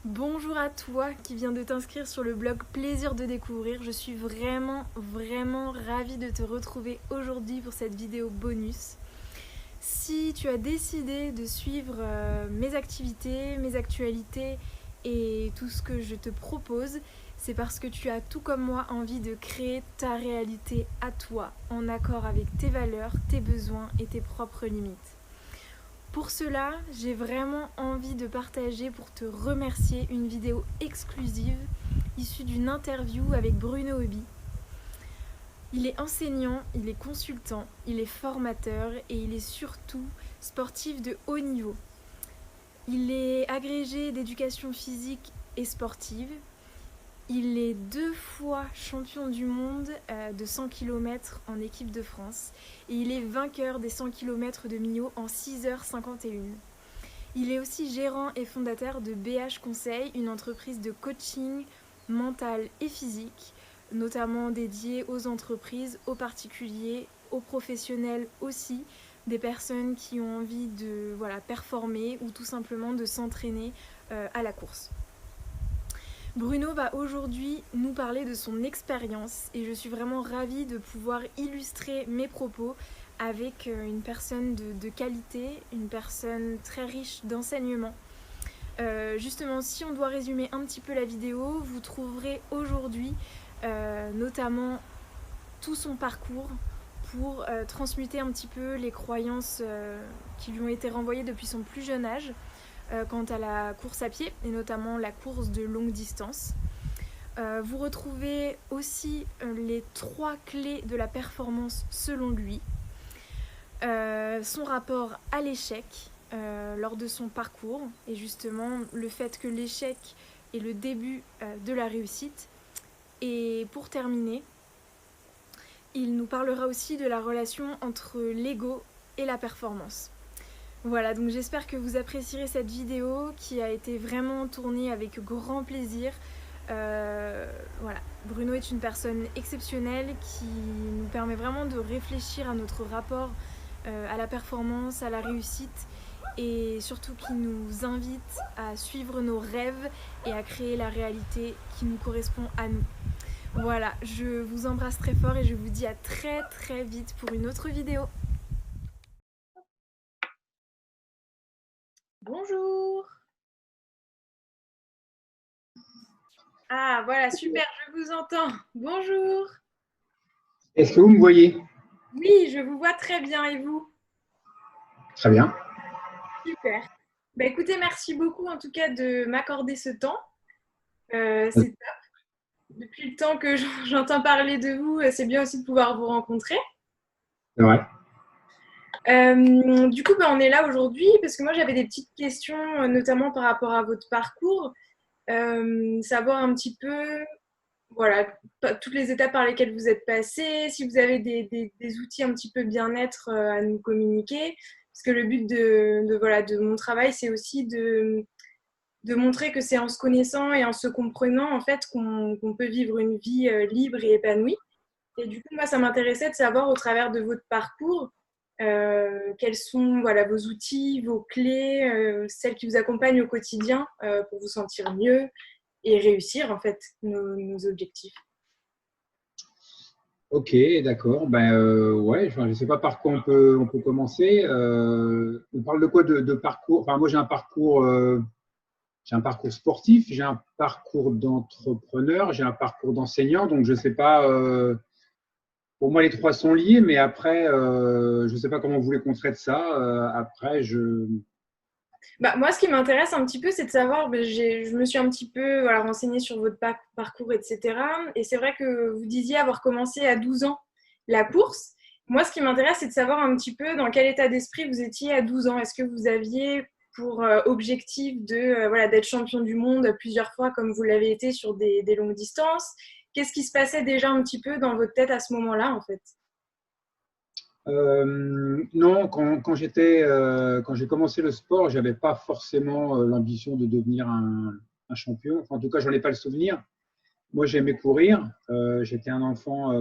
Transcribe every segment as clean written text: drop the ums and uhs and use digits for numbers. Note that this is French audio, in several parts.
Bonjour à toi qui viens de t'inscrire sur le blog Plaisir de découvrir. Je suis vraiment ravie de te retrouver aujourd'hui pour cette vidéo bonus. Si tu as décidé de suivre mes activités, mes actualités et tout ce que je te propose, c'est parce que tu as tout comme moi envie de créer ta réalité à toi, en accord avec tes valeurs, tes besoins et tes propres limites. Pour cela, j'ai vraiment envie de partager pour te remercier une vidéo exclusive issue d'une interview avec Bruno Hobby. Il est enseignant, il est consultant, il est formateur et il est surtout sportif de haut niveau. Il est agrégé d'éducation physique et sportive. Il est 2 fois champion du monde de 100 km en équipe de France et il est vainqueur des 100 km de Millau en 6h51. Il est aussi gérant et fondateur de BH Conseil, une entreprise de coaching mental et physique, notamment dédiée aux entreprises, aux particuliers, aux professionnels aussi, des personnes qui ont envie de performer ou tout simplement de s'entraîner à la course. Bruno va aujourd'hui nous parler de son expérience et je suis vraiment ravie de pouvoir illustrer mes propos avec une personne de qualité, une personne très riche d'enseignement. Justement, si on doit résumer un petit peu la vidéo, vous trouverez aujourd'hui notamment tout son parcours pour transmuter un petit peu les croyances qui lui ont été renvoyées depuis son plus jeune âge quant à la course à pied et notamment la course de longue distance. Vous retrouvez aussi les 3 clés de la performance selon lui, son rapport à l'échec lors de son parcours et justement le fait que l'échec est le début de la réussite. Et pour terminer, il nous parlera aussi de la relation entre l'ego et la performance. Voilà, donc j'espère que vous apprécierez cette vidéo qui a été vraiment tournée avec grand plaisir. Voilà, Bruno est une personne exceptionnelle qui nous permet vraiment de réfléchir à notre rapport à la performance, à la réussite et surtout qui nous invite à suivre nos rêves et à créer la réalité qui nous correspond à nous. Voilà, je vous embrasse très fort et je vous dis à très vite pour une autre vidéo. Bonjour. Ah voilà, super, je vous entends. Bonjour. Est-ce que vous me voyez? Oui, je vous vois très bien et vous? Très bien. Super. Bah, écoutez, merci beaucoup en tout cas de m'accorder ce temps. C'est top. Depuis le temps que j'entends parler de vous, c'est bien aussi de pouvoir vous rencontrer. C'est vrai. Du coup, bah, on est là aujourd'hui parce que moi j'avais des petites questions, notamment par rapport à votre parcours. Savoir un petit peu, voilà, toutes les étapes par lesquelles vous êtes passé, si vous avez des outils un petit peu bien-être à nous communiquer. Parce que le but voilà, de mon travail, c'est aussi de montrer que c'est en se connaissant et en se comprenant en fait qu'on peut vivre une vie libre et épanouie. Et du coup, moi, ça m'intéressait de savoir au travers de votre parcours quels sont voilà, vos outils, vos clés, celles qui vous accompagnent au quotidien pour vous sentir mieux et réussir en fait nos objectifs. Ok, d'accord. Ben ouais, je ne sais pas par quoi on peut commencer. On parle de quoi de parcours? Enfin, moi, j'ai un parcours sportif, j'ai un parcours d'entrepreneur, j'ai un parcours d'enseignant. Donc, je ne sais pas. Pour moi, les trois sont liés, mais après, je ne sais pas comment vous voulez qu'on traite ça. Après, je. Bah, moi, ce qui m'intéresse un petit peu, c'est de savoir, bah, je me suis un petit peu voilà, renseignée sur votre parcours, etc. Et c'est vrai que vous disiez avoir commencé à 12 ans la course. Moi, ce qui m'intéresse, c'est de savoir un petit peu dans quel état d'esprit vous étiez à 12 ans. Est-ce que vous aviez pour objectif de voilà, d'être champion du monde plusieurs fois comme vous l'avez été sur des longues distances? Qu'est-ce qui se passait déjà un petit peu dans votre tête à ce moment-là, en fait? Non, quand j'ai commencé le sport, j'avais pas forcément l'ambition de devenir un champion. Enfin, en tout cas, j'en ai pas le souvenir. Moi, j'aimais courir. J'étais un enfant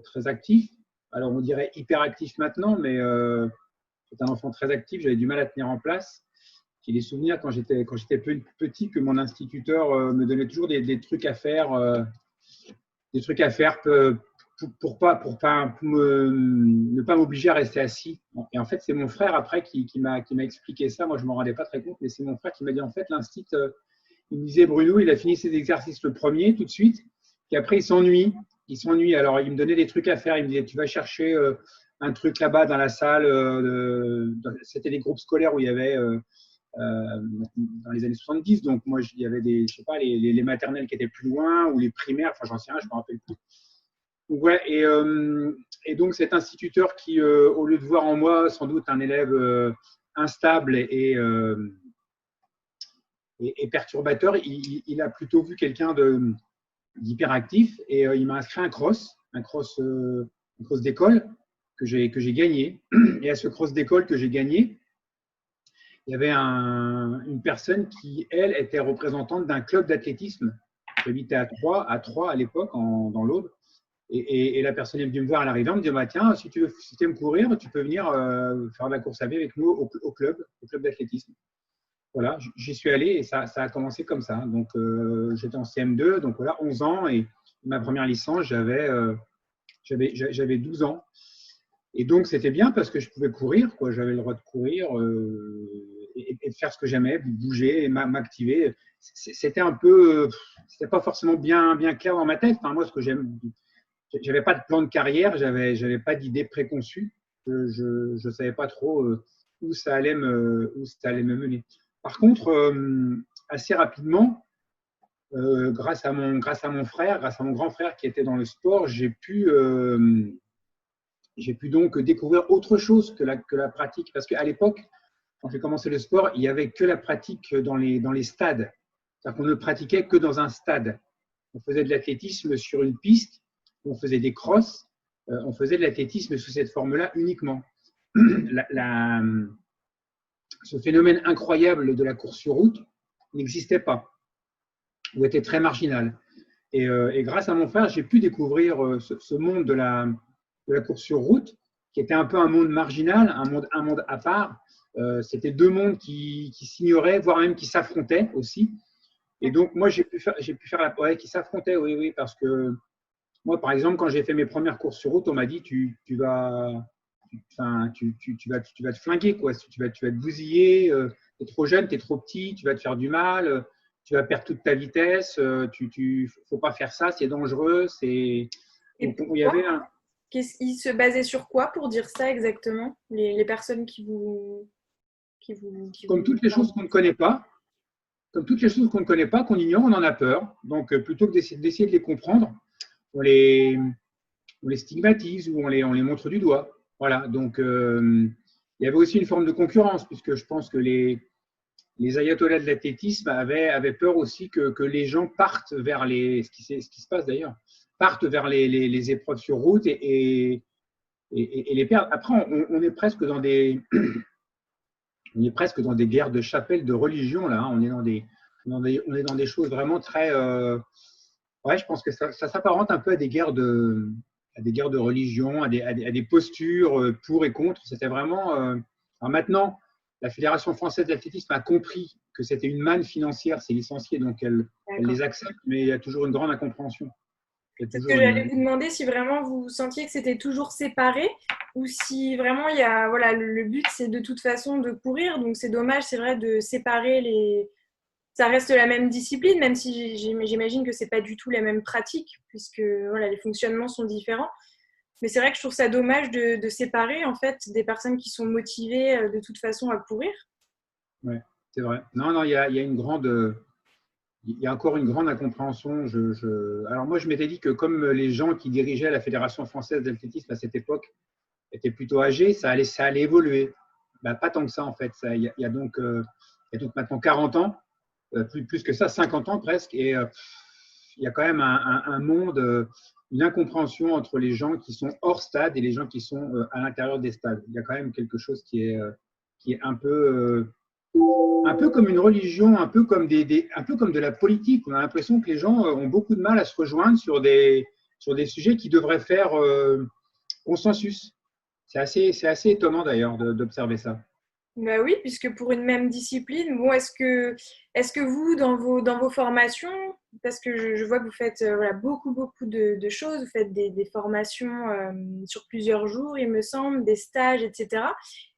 très actif. Alors, on dirait hyperactif maintenant, mais j'étais un enfant très actif. J'avais du mal à tenir en place. j'ai des souvenirs quand j'étais petit que mon instituteur me donnait toujours des trucs à faire, ne pas m'obliger à rester assis. Et en fait, c'est mon frère après qui m'a expliqué ça. Moi, je ne m'en rendais pas très compte, mais c'est mon frère qui m'a dit en fait, l'instit, il me disait Bruno, il a fini ses exercices le premier tout de suite, puis après il s'ennuie. Alors, il me donnait des trucs à faire. Il me disait tu vas chercher un truc là-bas dans la salle. C'était des groupes scolaires où il y avait dans les années 70. Donc, moi, il y avait je sais pas, les maternelles qui étaient plus loin ou les primaires. Enfin, j'en sais rien, je ne me rappelle plus. Donc, ouais, et donc, cet instituteur qui, au lieu de voir en moi sans doute un élève instable et perturbateur, il a plutôt vu quelqu'un d'hyperactif et il m'a inscrit un cross d'école que j'ai gagné. Et à ce cross d'école que j'ai gagné, il y avait une personne qui, elle, était représentante d'un club d'athlétisme. J'habitais à Troyes à l'époque, dans l'Aube. Et la personne est venue me voir à l'arrivée, elle me dit bah, tiens, si tu aimes courir, tu peux venir faire de la course à pied avec nous au club d'athlétisme. Voilà, j'y suis allé et ça a commencé comme ça. Donc, j'étais en CM2, donc voilà, 11 ans et ma première licence, j'avais 12 ans. Et donc, c'était bien parce que je pouvais courir, quoi. J'avais le droit de courir et de faire ce que j'aimais, bouger et m'activer. C'était c'était pas forcément bien clair dans ma tête. Enfin, moi, ce que j'aime, j'avais pas de plan de carrière, j'avais pas d'idée préconçue. Je savais pas trop où ça allait me mener. Par contre, assez rapidement, grâce à mon frère, grâce à mon grand frère qui était dans le sport, j'ai pu donc découvrir autre chose que la pratique. Parce qu'à l'époque, quand j'ai commencé le sport, il n'y avait que la pratique dans les stades. C'est-à-dire qu'on ne pratiquait que dans un stade. On faisait de l'athlétisme sur une piste, on faisait des crosses, on faisait de l'athlétisme sous cette forme-là uniquement. Ce phénomène incroyable de la course sur route n'existait pas, ou était très marginal. Et grâce à mon frère, j'ai pu découvrir ce monde de la course sur route, qui était un peu un monde marginal, un monde à part. C'était deux mondes qui s'ignoraient, voire même qui s'affrontaient aussi. Et donc, moi, j'ai pu faire qui s'affrontaient, oui, parce que moi, par exemple, quand j'ai fait mes premières courses sur route, on m'a dit tu vas te flinguer, quoi. Tu vas te bousiller, tu es trop jeune, tu es trop petit, tu vas te faire du mal, tu vas perdre toute ta vitesse, faut pas faire ça, c'est dangereux. Et donc, il y avait il se basait sur quoi pour dire ça exactement, les personnes qui vous Comme toutes les choses qu'on ne connaît pas, qu'on ignore, on en a peur. Donc, plutôt que d'essayer de les comprendre, on les stigmatise ou on les montre du doigt. Voilà, donc il y avait aussi une forme de concurrence, puisque je pense que les ayatollahs de l'athlétisme avaient peur aussi que les gens partent vers ce qui se passe d'ailleurs, partent vers les épreuves sur route et les perdent. Après, on est presque dans des guerres de chapelle de religion là. On est dans des choses vraiment très ouais, je pense que ça s'apparente un peu à des guerres de religion, à des postures pour et contre. C'était vraiment. Alors maintenant, la Fédération française d'athlétisme a compris que c'était une manne financière, ces licenciés, donc elle les accepte, mais il y a toujours une grande incompréhension. C'est ce que j'allais vous demander, si vraiment vous sentiez que c'était toujours séparé ou si vraiment il y a, voilà, le but c'est de toute façon de courir, donc c'est dommage, c'est vrai, de séparer les. Ça reste la même discipline, même si j'imagine que c'est pas du tout la même pratique, puisque voilà, les fonctionnements sont différents. Mais c'est vrai que je trouve ça dommage de séparer en fait des personnes qui sont motivées de toute façon à courir. Oui, c'est vrai. Non, il y a encore une grande incompréhension. Alors moi, je m'étais dit que comme les gens qui dirigeaient la Fédération française d'athlétisme à cette époque étaient plutôt âgés, ça allait évoluer. Ben, pas tant que ça en fait. Il y a donc maintenant 40 ans. Plus que ça, 50 ans presque, et il y a quand même un monde, une incompréhension entre les gens qui sont hors stade et les gens qui sont à l'intérieur des stades. Il y a quand même quelque chose qui est un peu comme une religion, un peu comme de la politique. On a l'impression que les gens ont beaucoup de mal à se rejoindre sur des sujets qui devraient faire consensus. C'est assez étonnant d'ailleurs d'observer ça. Bah oui, puisque pour une même discipline, bon, est-ce que vous, dans vos formations, parce que je vois que vous faites voilà, beaucoup de choses, vous faites des formations sur plusieurs jours, il me semble, des stages, etc.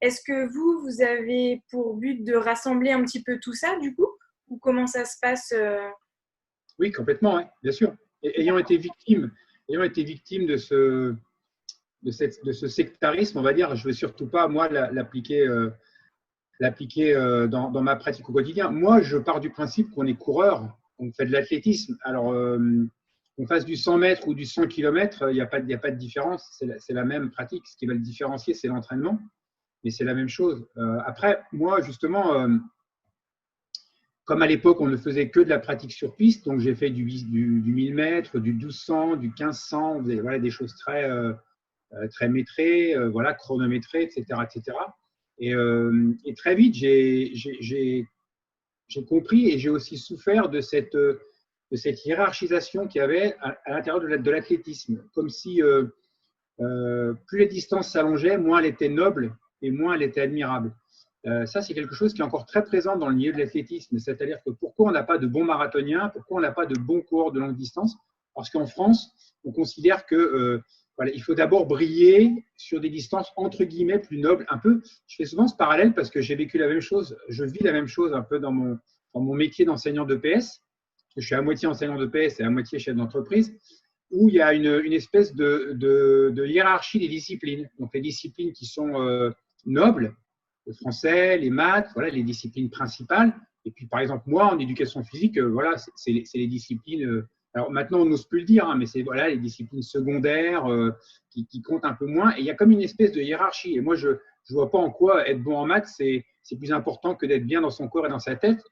Est-ce que vous avez pour but de rassembler un petit peu tout ça, du coup? Ou comment ça se passe Oui, complètement, ouais, bien sûr. Et ayant été victime de ce sectarisme, on va dire, je ne veux surtout pas, moi, l'appliquer dans ma pratique au quotidien. Moi, je pars du principe qu'on est coureur, on fait de l'athlétisme. Alors, qu'on fasse du 100 mètres ou du 100 km, il n'y a pas de différence. C'est la même pratique. Ce qui va le différencier, c'est l'entraînement, mais c'est la même chose. Après, moi, justement, comme à l'époque, on ne faisait que de la pratique sur piste, donc j'ai fait du 1000 mètres, du 1200, du 1500, voilà, des choses très maîtrées, voilà, chronométrées, etc., etc. Et très vite, j'ai compris et j'ai aussi souffert de cette hiérarchisation qu'il y avait à l'intérieur de l'athlétisme. Comme si plus les distances s'allongeaient, moins elle était noble et moins elle était admirable. Ça, c'est quelque chose qui est encore très présent dans le milieu de l'athlétisme. C'est-à-dire que pourquoi on n'a pas de bons marathoniens, pourquoi on n'a pas de bons coureurs de longue distance? Parce qu'en France, on considère que voilà, il faut d'abord briller sur des distances entre guillemets plus nobles. Un peu, je fais souvent ce parallèle parce que j'ai vécu la même chose, je vis la même chose un peu dans mon métier d'enseignant d'EPS, parce que je suis à moitié enseignant d'EPS et à moitié chef d'entreprise, où il y a une espèce de hiérarchie des disciplines. Donc les disciplines qui sont nobles, le français, les maths, voilà les disciplines principales. Et puis par exemple moi en éducation physique, voilà c'est les disciplines. Alors maintenant on n'ose plus le dire, hein, mais c'est voilà les disciplines secondaires qui comptent un peu moins. Et il y a comme une espèce de hiérarchie. Et moi je vois pas en quoi être bon en maths c'est plus important que d'être bien dans son corps et dans sa tête.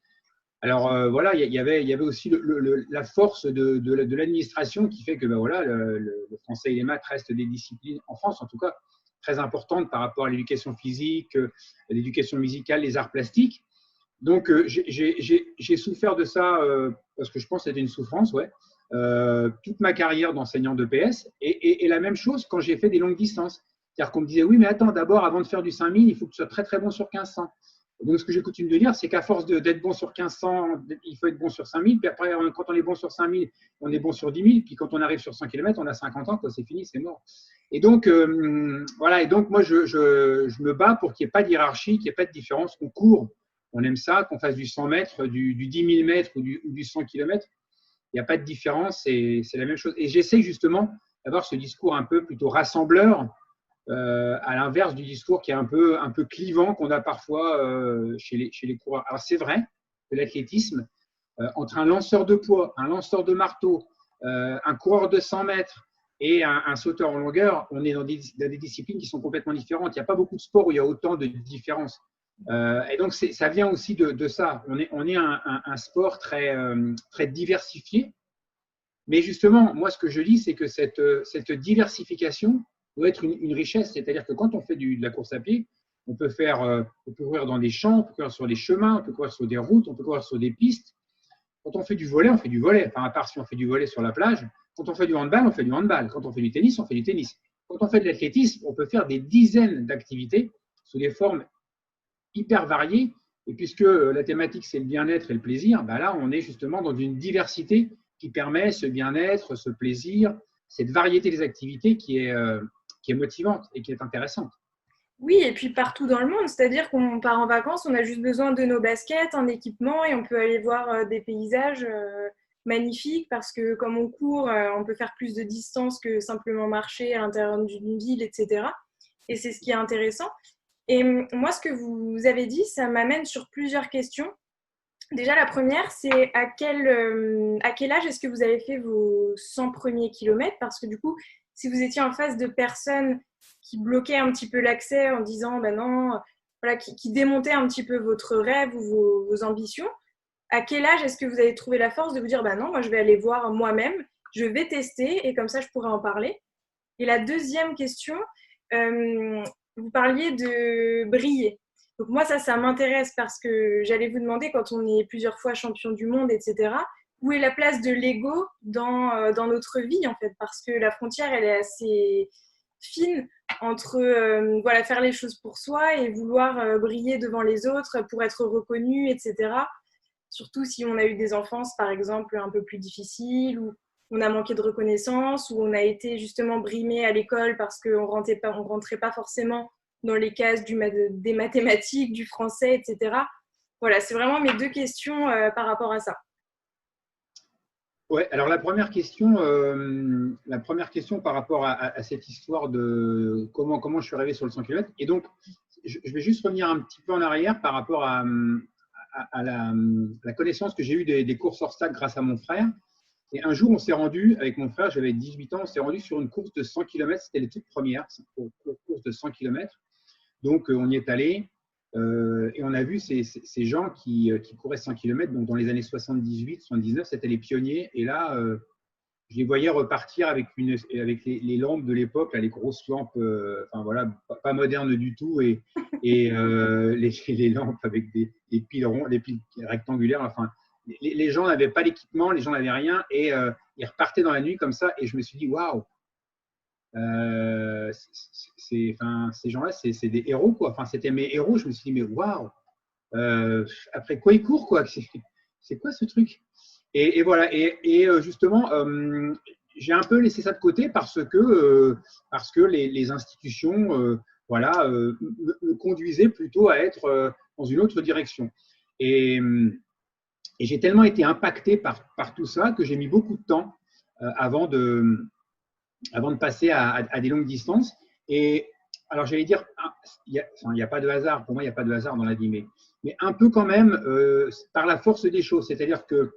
Alors voilà, il y avait aussi la force de l'administration qui fait que ben, voilà, le français et les maths restent des disciplines, en France en tout cas, très importantes par rapport à l'éducation physique, l'éducation musicale, les arts plastiques. Donc j'ai souffert de ça parce que je pense que c'était une souffrance, ouais, toute ma carrière d'enseignant de PS. Et la même chose quand j'ai fait des longues distances. C'est-à-dire qu'on me disait, oui, mais attends, d'abord, avant de faire du 5000, il faut que tu sois très, très bon sur 1500. Donc, ce que j'ai coutume de dire, c'est qu'à force d'être bon sur 1500, il faut être bon sur 5000. Puis après, quand on est bon sur 5000, on est bon sur 10 000. Puis quand on arrive sur 100 km, on a 50 ans, c'est fini, c'est mort. Et donc, voilà. Et donc, moi, je me bats pour qu'il n'y ait pas de hiérarchie, qu'il n'y ait pas de différence, qu'on court. On aime ça, qu'on fasse du 100 mètres, du 10 000 mètres ou du 100 km. Il n'y a pas de différence, c'est la même chose. Et j'essaie justement d'avoir ce discours un peu plutôt rassembleur, à l'inverse du discours qui est un peu clivant qu'on a parfois chez les coureurs. Alors c'est vrai que l'athlétisme, entre un lanceur de poids, un lanceur de marteau, un coureur de 100 mètres et un sauteur en longueur, on est dans des disciplines qui sont complètement différentes. Il n'y a pas beaucoup de sports où il y a autant de différences. Et donc ça vient aussi de ça. On est un sport très diversifié. Mais justement, moi, ce que je dis, c'est que cette diversification doit être une richesse. C'est-à-dire que quand on fait de la course à pied, on peut courir dans des champs, on peut courir sur des chemins, on peut courir sur des routes, on peut courir sur des pistes. Quand on fait du volley, on fait du volley. Enfin, à part si on fait du volley sur la plage. Quand on fait du handball, on fait du handball. Quand on fait du tennis, on fait du tennis. Quand on fait de l'athlétisme, on peut faire des dizaines d'activités sous des formes hyper variées. Et puisque la thématique, c'est le bien-être et le plaisir, ben là, on est justement dans une diversité qui permet ce bien-être, ce plaisir, cette variété des activités qui est motivante et qui est intéressante. Oui, et puis partout dans le monde, c'est-à-dire qu'on part en vacances, on a juste besoin de nos baskets, un équipement et on peut aller voir des paysages magnifiques parce que comme on court, on peut faire plus de distance que simplement marcher à l'intérieur d'une ville, etc. Et c'est ce qui est intéressant. Et moi, ce que vous avez dit, ça m'amène sur plusieurs questions. Déjà, la première, c'est à quel âge est-ce que vous avez fait vos 100 premiers kilomètres? Parce que du coup, si vous étiez en face de personnes qui bloquaient un petit peu l'accès en disant, ben non, voilà, qui démontaient un petit peu votre rêve ou vos ambitions, à quel âge est-ce que vous avez trouvé la force de vous dire, ben non, moi je vais aller voir moi-même, je vais tester et comme ça je pourrai en parler? Et la deuxième question, vous parliez de briller. Donc moi, ça m'intéresse parce que j'allais vous demander, quand on est plusieurs fois champion du monde, etc., où est la place de l'ego dans notre vie, en fait, parce que la frontière, elle est assez fine entre voilà, faire les choses pour soi et vouloir briller devant les autres pour être reconnu, etc. Surtout si on a eu des enfances, par exemple, un peu plus difficiles, ou on a manqué de reconnaissance, ou on a été justement brimé à l'école parce qu'on ne rentrait pas forcément dans les cases des mathématiques, du français, etc. Voilà, c'est vraiment mes deux questions par rapport à ça. Ouais, alors la première question par rapport à cette histoire de comment je suis arrivé sur le 100 km. Et donc, je vais juste revenir un petit peu en arrière par rapport à la connaissance que j'ai eue des courses hors stade grâce à mon frère. Et un jour, on s'est rendu, avec mon frère, j'avais 18 ans, on s'est rendu sur une course de 100 km. C'était les toutes premières, course de 100 km. Donc, on y est allé et on a vu ces gens qui couraient 100 km. Donc, dans les années 78, 79, c'était les pionniers. Et là, je les voyais repartir avec les lampes de l'époque, les grosses lampes, enfin voilà, pas modernes du tout, et les lampes avec des piles rondes, des piles rectangulaires. Enfin, les gens n'avaient pas d'équipement, les gens n'avaient rien, et ils repartaient dans la nuit comme ça. Et je me suis dit, waouh, ces gens-là, c'est des héros, quoi. Enfin, c'était mes héros. Je me suis dit, mais waouh, après quoi ils courent, quoi. C'est quoi ce truc? Et voilà. Et justement, j'ai un peu laissé ça de côté parce que les institutions, voilà, me conduisaient plutôt à être dans une autre direction. Et, et j'ai tellement été impacté par tout ça que j'ai mis beaucoup de temps avant de passer à des longues distances. Et alors, j'allais dire, il n'y a pas de hasard. Pour moi, il n'y a pas de hasard dans la vie, mais un peu quand même par la force des choses. C'est-à-dire que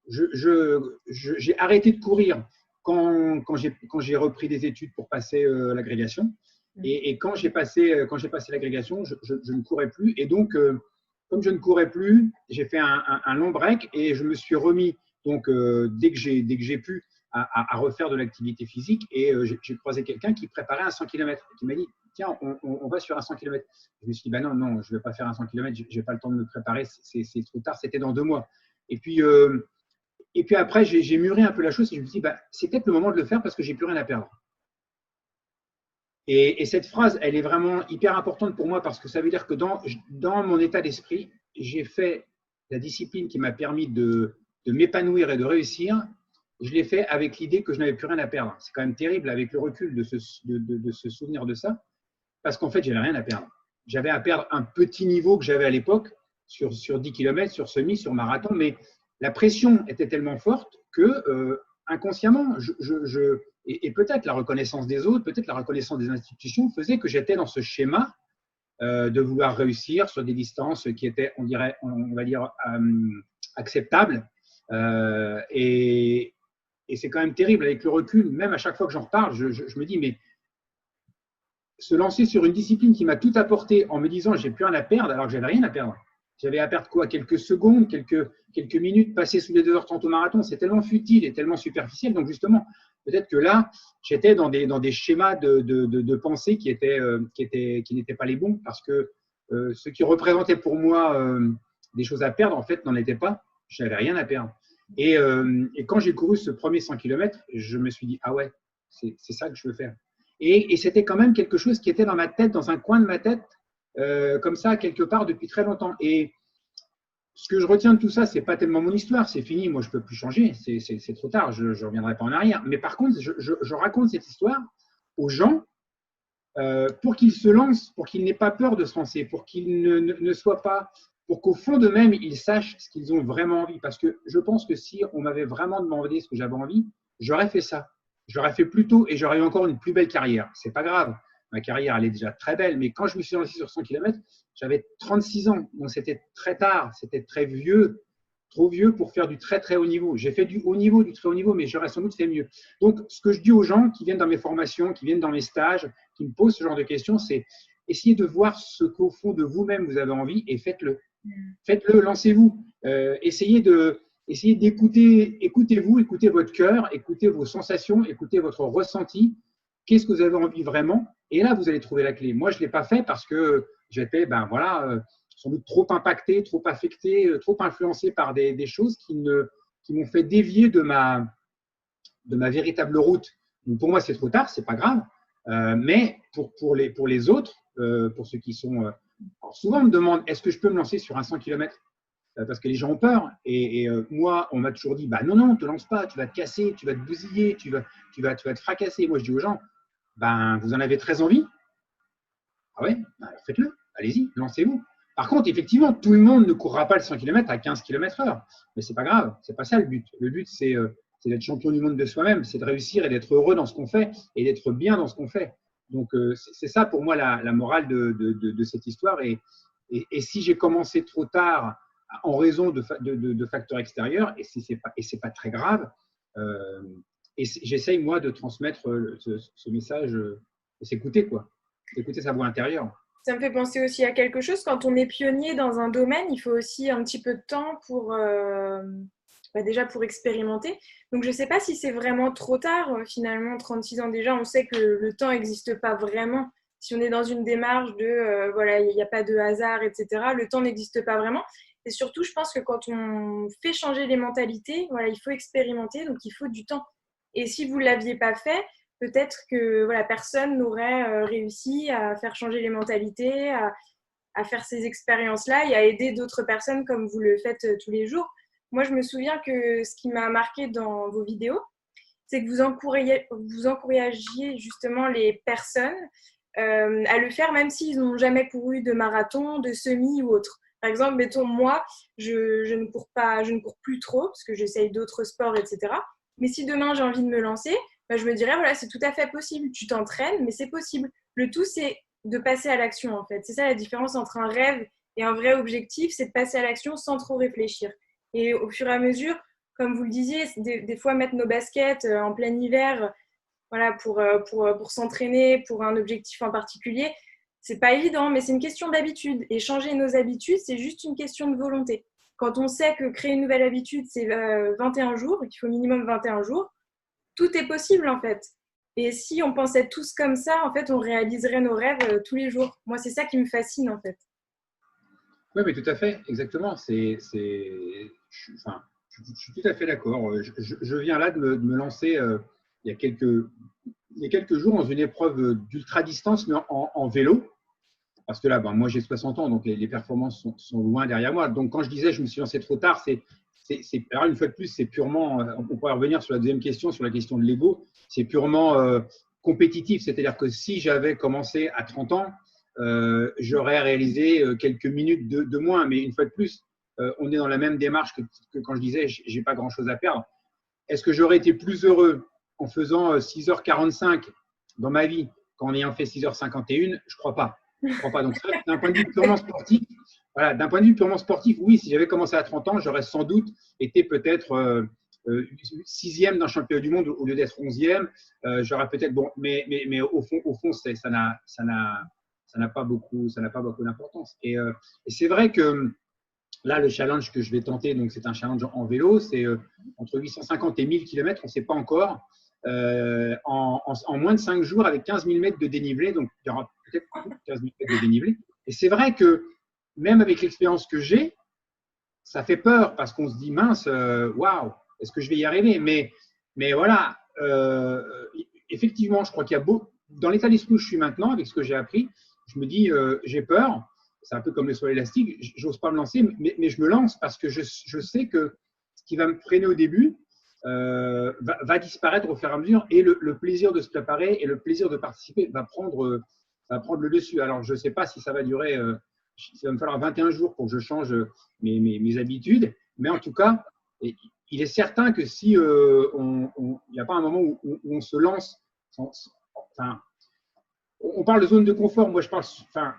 j'ai arrêté de courir quand j'ai repris des études pour passer l'agrégation. Et quand j'ai passé l'agrégation, je ne courais plus. Et donc, comme je ne courais plus, j'ai fait un long break et je me suis remis, donc, dès que j'ai pu, à refaire de l'activité physique. Et j'ai croisé quelqu'un qui préparait un 100 km et qui m'a dit, tiens, on va sur un 100 km. Je me suis dit, bah non, je ne vais pas faire un 100 km, je n'ai pas le temps de me préparer, c'est trop tard, c'était dans 2 mois. Et puis après, j'ai mûri un peu la chose et je me suis dit, bah, c'est peut-être le moment de le faire parce que j'ai plus rien à perdre. Et cette phrase, elle est vraiment hyper importante pour moi parce que ça veut dire que dans mon état d'esprit, j'ai fait la discipline qui m'a permis de m'épanouir et de réussir. Je l'ai fait avec l'idée que je n'avais plus rien à perdre. C'est quand même terrible avec le recul de se souvenir de ça, parce qu'en fait, j'avais rien à perdre. J'avais à perdre un petit niveau que j'avais à l'époque sur 10 km, sur semi, sur marathon, mais la pression était tellement forte que inconsciemment, et peut-être la reconnaissance des autres, peut-être la reconnaissance des institutions faisait que j'étais dans ce schéma de vouloir réussir sur des distances qui étaient, on va dire, acceptables. Et c'est quand même terrible avec le recul, même à chaque fois que j'en reparle, je me dis, mais se lancer sur une discipline qui m'a tout apporté en me disant j'ai plus rien à perdre alors que j'avais rien à perdre. J'avais à perdre quoi? Quelques secondes, quelques minutes passées sous les 2h30 au marathon. C'est tellement futile et tellement superficiel. Donc justement, peut-être que là, j'étais dans des schémas de pensée qui n'étaient pas les bons parce que ce qui représentait pour moi des choses à perdre, en fait, n'en était pas. Je n'avais rien à perdre. Et quand j'ai couru ce premier 100 km, je me suis dit, ah ouais, c'est ça que je veux faire. Et c'était quand même quelque chose qui était dans ma tête, dans un coin de ma tête, comme ça, quelque part, depuis très longtemps. Et ce que je retiens de tout ça, ce n'est pas tellement mon histoire, c'est fini, moi je ne peux plus changer, c'est trop tard, je ne reviendrai pas en arrière. Mais par contre, je raconte cette histoire aux gens pour qu'ils se lancent, pour qu'ils n'aient pas peur de se lancer, pour qu'ils ne soient pas, pour qu'au fond d'eux-mêmes, ils sachent ce qu'ils ont vraiment envie. Parce que je pense que si on m'avait vraiment demandé ce que j'avais envie, j'aurais fait ça. J'aurais fait plus tôt et j'aurais eu encore une plus belle carrière. C'est pas grave. Ma carrière, elle est déjà très belle. Mais quand je me suis lancé sur 100 km, j'avais 36 ans. Donc, c'était très tard. C'était très vieux, trop vieux pour faire du très, très haut niveau. J'ai fait du haut niveau, du très haut niveau, mais j'aurais sans doute fait mieux. Donc, ce que je dis aux gens qui viennent dans mes formations, qui viennent dans mes stages, qui me posent ce genre de questions, c'est essayez de voir ce qu'au fond de vous-même, vous avez envie et faites-le. Faites-le, lancez-vous. Essayez d'écouter, écoutez-vous, écoutez votre cœur, écoutez vos sensations, écoutez votre ressenti. Qu'est-ce que vous avez envie vraiment? Et là, vous allez trouver la clé. Moi, je ne l'ai pas fait parce que j'étais, sans doute trop impacté, trop affecté, trop influencé par des choses qui m'ont fait dévier de ma véritable route. Donc, pour moi, c'est trop tard, c'est pas grave. Mais pour les autres, pour ceux qui sont… alors souvent, on me demande, est-ce que je peux me lancer sur un 100 km? Parce que les gens ont peur. Et moi, on m'a toujours dit, bah non, non, ne te lance pas, tu vas te casser, tu vas te bousiller, tu vas te fracasser. Moi, je dis aux gens, ben, vous en avez très envie? Ah ouais, ben, alors faites-le, allez-y, lancez-vous. Par contre, effectivement, tout le monde ne courra pas le 100 km à 15 km/h. Mais c'est pas grave, c'est pas ça le but. Le but, c'est d'être champion du monde de soi-même, c'est de réussir et d'être heureux dans ce qu'on fait et d'être bien dans ce qu'on fait. Donc, c'est ça pour moi la morale de cette histoire. Et si j'ai commencé trop tard en raison de facteurs extérieurs, et c'est pas très grave, et j'essaye moi de transmettre ce message, de s'écouter quoi, d'écouter sa voix intérieure. Ça me fait penser aussi à quelque chose. Quand on est pionnier dans un domaine, il faut aussi un petit peu de temps pour, déjà pour expérimenter. Donc, je ne sais pas si c'est vraiment trop tard, finalement, 36 ans déjà. On sait que le temps n'existe pas vraiment. Si on est dans une démarche de, voilà, il n'y a pas de hasard, etc., le temps n'existe pas vraiment. Et surtout, je pense que quand on fait changer les mentalités, voilà, il faut expérimenter, donc il faut du temps. Et si vous ne l'aviez pas fait, peut-être que voilà, personne n'aurait réussi à faire changer les mentalités, à faire ces expériences-là et à aider d'autres personnes comme vous le faites tous les jours. Moi, je me souviens que ce qui m'a marqué dans vos vidéos, c'est que vous encouragiez justement les personnes à le faire même s'ils n'ont jamais couru de marathon, de semi ou autre. Par exemple, mettons, moi, je ne cours pas, je ne cours plus trop parce que j'essaye d'autres sports, etc. Mais si demain j'ai envie de me lancer, bah, je me dirais, voilà, c'est tout à fait possible. Tu t'entraînes, mais c'est possible. Le tout, c'est de passer à l'action, en fait. C'est ça la différence entre un rêve et un vrai objectif, c'est de passer à l'action sans trop réfléchir. Et au fur et à mesure, comme vous le disiez, des fois mettre nos baskets en plein hiver, voilà, pour s'entraîner, pour un objectif en particulier, c'est pas évident, mais c'est une question d'habitude. Et changer nos habitudes, c'est juste une question de volonté. Quand on sait que créer une nouvelle habitude, c'est 21 jours, qu'il faut minimum 21 jours, tout est possible en fait. Et si on pensait tous comme ça, en fait, on réaliserait nos rêves tous les jours. Moi, c'est ça qui me fascine en fait. Oui, mais tout à fait, exactement. Enfin, je suis tout à fait d'accord. Je viens là de me lancer il y a quelques jours dans une épreuve d'ultra-distance, mais en vélo. Parce que là, ben, moi, j'ai 60 ans, donc les performances sont loin derrière moi. Donc, quand je disais je me suis lancé trop tard, alors une fois de plus, c'est purement, on pourrait revenir sur la deuxième question, sur la question de l'ego, c'est purement compétitif. C'est-à-dire que si j'avais commencé à 30 ans, j'aurais réalisé quelques minutes de moins. Mais une fois de plus, on est dans la même démarche que quand je disais j'ai pas grand-chose à perdre. Est-ce que j'aurais été plus heureux en faisant 6h45 dans ma vie qu'en ayant fait 6h51? Je crois pas. Je crois pas. Donc, d'un point de vue purement sportif, voilà, d'un point de vue purement sportif, oui, si j'avais commencé à 30 ans, j'aurais sans doute été peut-être sixième d'un championnat du monde au lieu d'être 11e. J'aurais peut-être bon, mais au fond, ça n'a pas beaucoup d'importance. Et c'est vrai que là, le challenge que je vais tenter, donc c'est un challenge en vélo, c'est entre 850 et 1000 km, on ne sait pas encore. En moins de 5 jours avec 15 000 mètres de dénivelé, donc il y aura peut-être 15 000 mètres de dénivelé. Et c'est vrai que même avec l'expérience que j'ai, ça fait peur parce qu'on se dit mince, waouh, est-ce que je vais y arriver? Mais voilà, effectivement, je crois qu'il y a dans l'état d'esprit où je suis maintenant, avec ce que j'ai appris, je me dis j'ai peur, c'est un peu comme le saut élastique, j'ose pas me lancer, mais je me lance parce que je sais que ce qui va me freiner au début, va disparaître au fur et à mesure et le plaisir de se préparer et le plaisir de participer va prendre le dessus. Alors, je ne sais pas si ça va durer, ça va me falloir 21 jours pour que je change mes habitudes, mais en tout cas, il est certain que si il n'y a pas un moment où on se lance, enfin, on parle de zone de confort, moi je parle, enfin,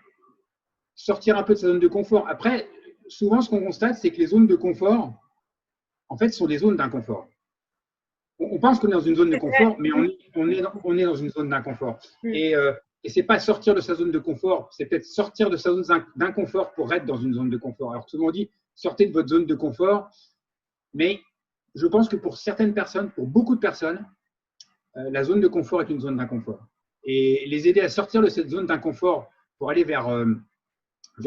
sortir un peu de sa zone de confort. Après, souvent ce qu'on constate, c'est que les zones de confort, en fait, sont des zones d'inconfort. On pense qu'on est dans une zone de confort, mais on est dans une zone d'inconfort. Et ce n'est pas sortir de sa zone de confort, c'est peut-être sortir de sa zone d'inconfort pour être dans une zone de confort. Alors souvent on dit, sortez de votre zone de confort, mais je pense que pour certaines personnes, pour beaucoup de personnes, la zone de confort est une zone d'inconfort. Et les aider à sortir de cette zone d'inconfort pour aller vers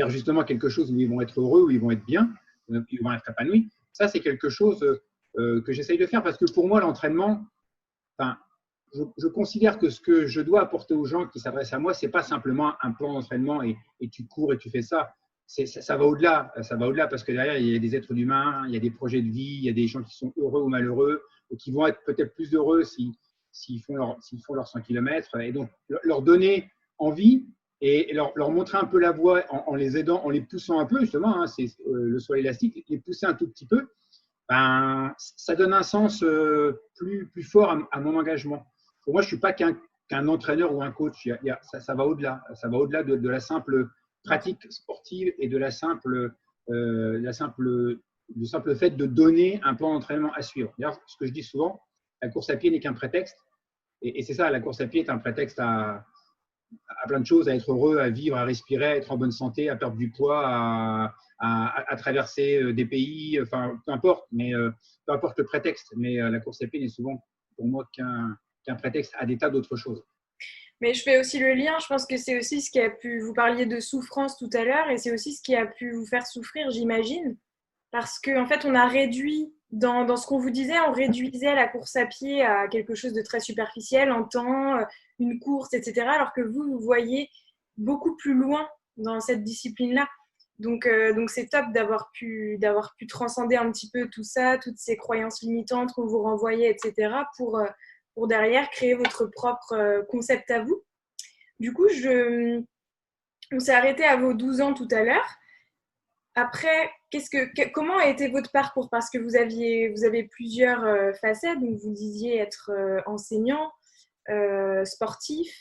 justement quelque chose où ils vont être heureux, où ils vont être bien, où ils vont être épanouis, ça c'est quelque chose que j'essaye de faire parce que pour moi, l'entraînement, enfin, je considère que ce que je dois apporter aux gens qui s'adressent à moi, c'est pas simplement un plan d'entraînement et tu cours et tu fais ça. Ça va au-delà. Ça va au-delà parce que derrière, il y a des êtres humains, il y a des projets de vie, il y a des gens qui sont heureux ou malheureux, ou qui vont être peut-être plus heureux s'ils font leurs 100 km. Et donc, leur donner envie et leur montrer un peu la voie en les aidant, en les poussant un peu, justement, hein, c'est le sol élastique, les pousser un tout petit peu, ben, ça donne un sens plus fort à mon engagement. Pour moi, je ne suis pas qu'un entraîneur ou un coach. Ça va au-delà. Ça va au-delà de la simple pratique sportive et de du simple fait de donner un plan d'entraînement à suivre. D'ailleurs, ce que je dis souvent, la course à pied n'est qu'un prétexte. Et c'est ça, la course à pied est un prétexte à plein de choses, à être heureux, à vivre, à respirer, à être en bonne santé, à perdre du poids, à traverser des pays, enfin, peu importe, mais peu importe le prétexte. Mais la course à pied n'est souvent, pour moi, qu'un prétexte à des tas d'autres choses. Mais je fais aussi le lien, je pense que c'est aussi ce qui a pu, vous parliez de souffrance tout à l'heure, et c'est aussi ce qui a pu vous faire souffrir, j'imagine, parce qu'en fait, on a réduit, dans ce qu'on vous disait, on réduisait la course à pied à quelque chose de très superficiel, en temps, une course, etc., alors que vous voyez beaucoup plus loin dans cette discipline-là. Donc c'est top d'avoir pu transcender un petit peu tout ça, toutes ces croyances limitantes qu'on vous renvoyait, etc., pour derrière créer votre propre concept à vous. Du coup, on s'est arrêté à vos 12 ans tout à l'heure. Après, comment a été votre parcours? Parce que vous avez plusieurs facettes. Donc, vous disiez être enseignant, sportif.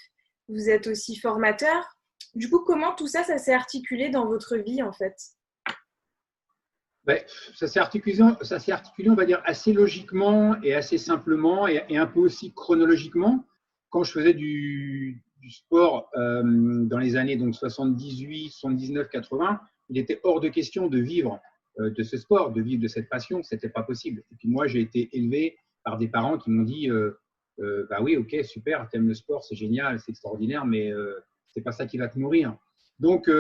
Vous êtes aussi formateur. Du coup, comment tout ça, ça s'est articulé dans votre vie, en fait? Ben, ça s'est articulé, on va dire, assez logiquement et assez simplement et un peu aussi chronologiquement. Quand je faisais du sport dans les années donc 78, 79, 80, il était hors de question de vivre de ce sport, de vivre de cette passion. Ce n'était pas possible. Et puis moi, j'ai été élevé par des parents qui m'ont dit bah oui, ok, super, tu aimes le sport, c'est génial, c'est extraordinaire, mais c'est pas ça qui va te nourrir. Donc,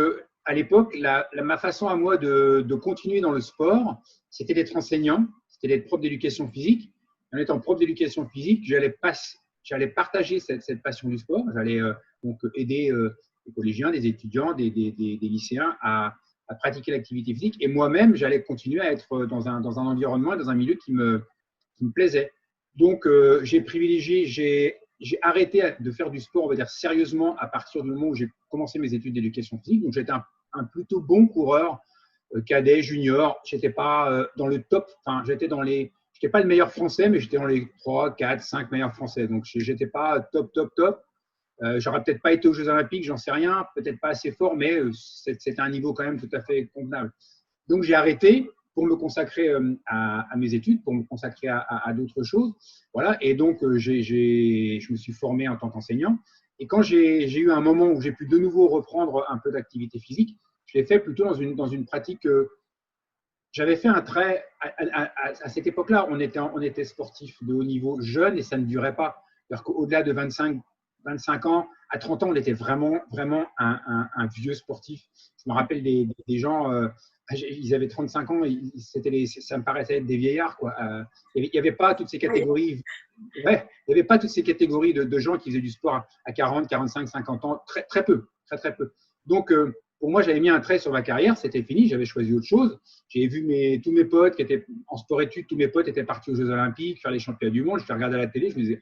à l'époque, ma façon à moi de continuer dans le sport, c'était d'être enseignant, c'était d'être prof d'éducation physique. En étant prof d'éducation physique, j'allais partager cette passion du sport. J'allais donc aider des collégiens, des étudiants, des lycéens à pratiquer l'activité physique. Et moi-même, j'allais continuer à être dans un environnement, dans un milieu qui me plaisait. Donc, j'ai arrêté de faire du sport, on va dire, sérieusement à partir du moment où j'ai commencé mes études d'éducation physique. Donc, j'étais un plutôt bon coureur, cadet, junior. Je n'étais pas dans le top, enfin, je n'étais pas le meilleur français, mais j'étais dans les 3, 4, 5 meilleurs français. Donc, je n'étais pas top. J'aurais peut-être pas été aux Jeux Olympiques, j'en sais rien, peut-être pas assez fort, mais c'était un niveau quand même tout à fait convenable. Donc, j'ai arrêté pour me consacrer à mes études, pour me consacrer à d'autres choses. Voilà. Et donc, je me suis formé en tant qu'enseignant. Et quand j'ai eu un moment où j'ai pu de nouveau reprendre un peu d'activité physique, je l'ai fait plutôt dans une pratique. J'avais fait un trait, à cette époque-là, on était sportif de haut niveau jeune et ça ne durait pas. C'est-à-dire qu'au-delà de 25 ans, à 30 ans, on était vraiment un vieux sportif. Je me rappelle des gens, ils avaient 35 ans, ça me paraissait être des vieillards, quoi. Il n'y avait pas toutes ces catégories. Ouais, il n'y avait pas toutes ces catégories de gens qui faisaient du sport à 40, 45, 50 ans, très peu, très peu. Donc, pour moi, j'avais mis un trait sur ma carrière, c'était fini, j'avais choisi autre chose. J'ai vu tous mes potes qui étaient en sport-études, tous mes potes étaient partis aux Jeux Olympiques, faire les championnats du monde. Je les regardais à la télé, je me disais,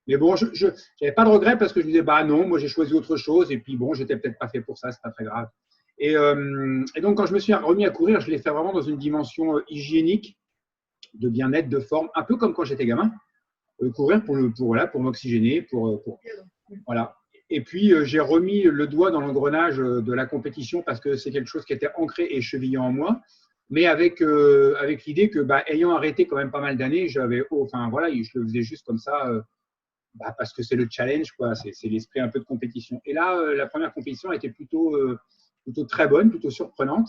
mais bon, je n'avais pas de regret parce que je me disais, bah non, moi j'ai choisi autre chose et puis bon, j'étais peut-être pas fait pour ça, c'est pas très grave. Et donc, quand je me suis remis à courir, je l'ai fait vraiment dans une dimension hygiénique, de bien-être, de forme, un peu comme quand j'étais gamin. Courir pour m'oxygéner, voilà. Et puis, j'ai remis le doigt dans l'engrenage de la compétition parce que c'est quelque chose qui était ancré et chevillé en moi, mais avec l'idée que, ayant arrêté quand même pas mal d'années, je le faisais juste comme ça, parce que c'est le challenge, quoi. C'est l'esprit un peu de compétition. Et là, la première compétition a été plutôt très bonne, plutôt surprenante.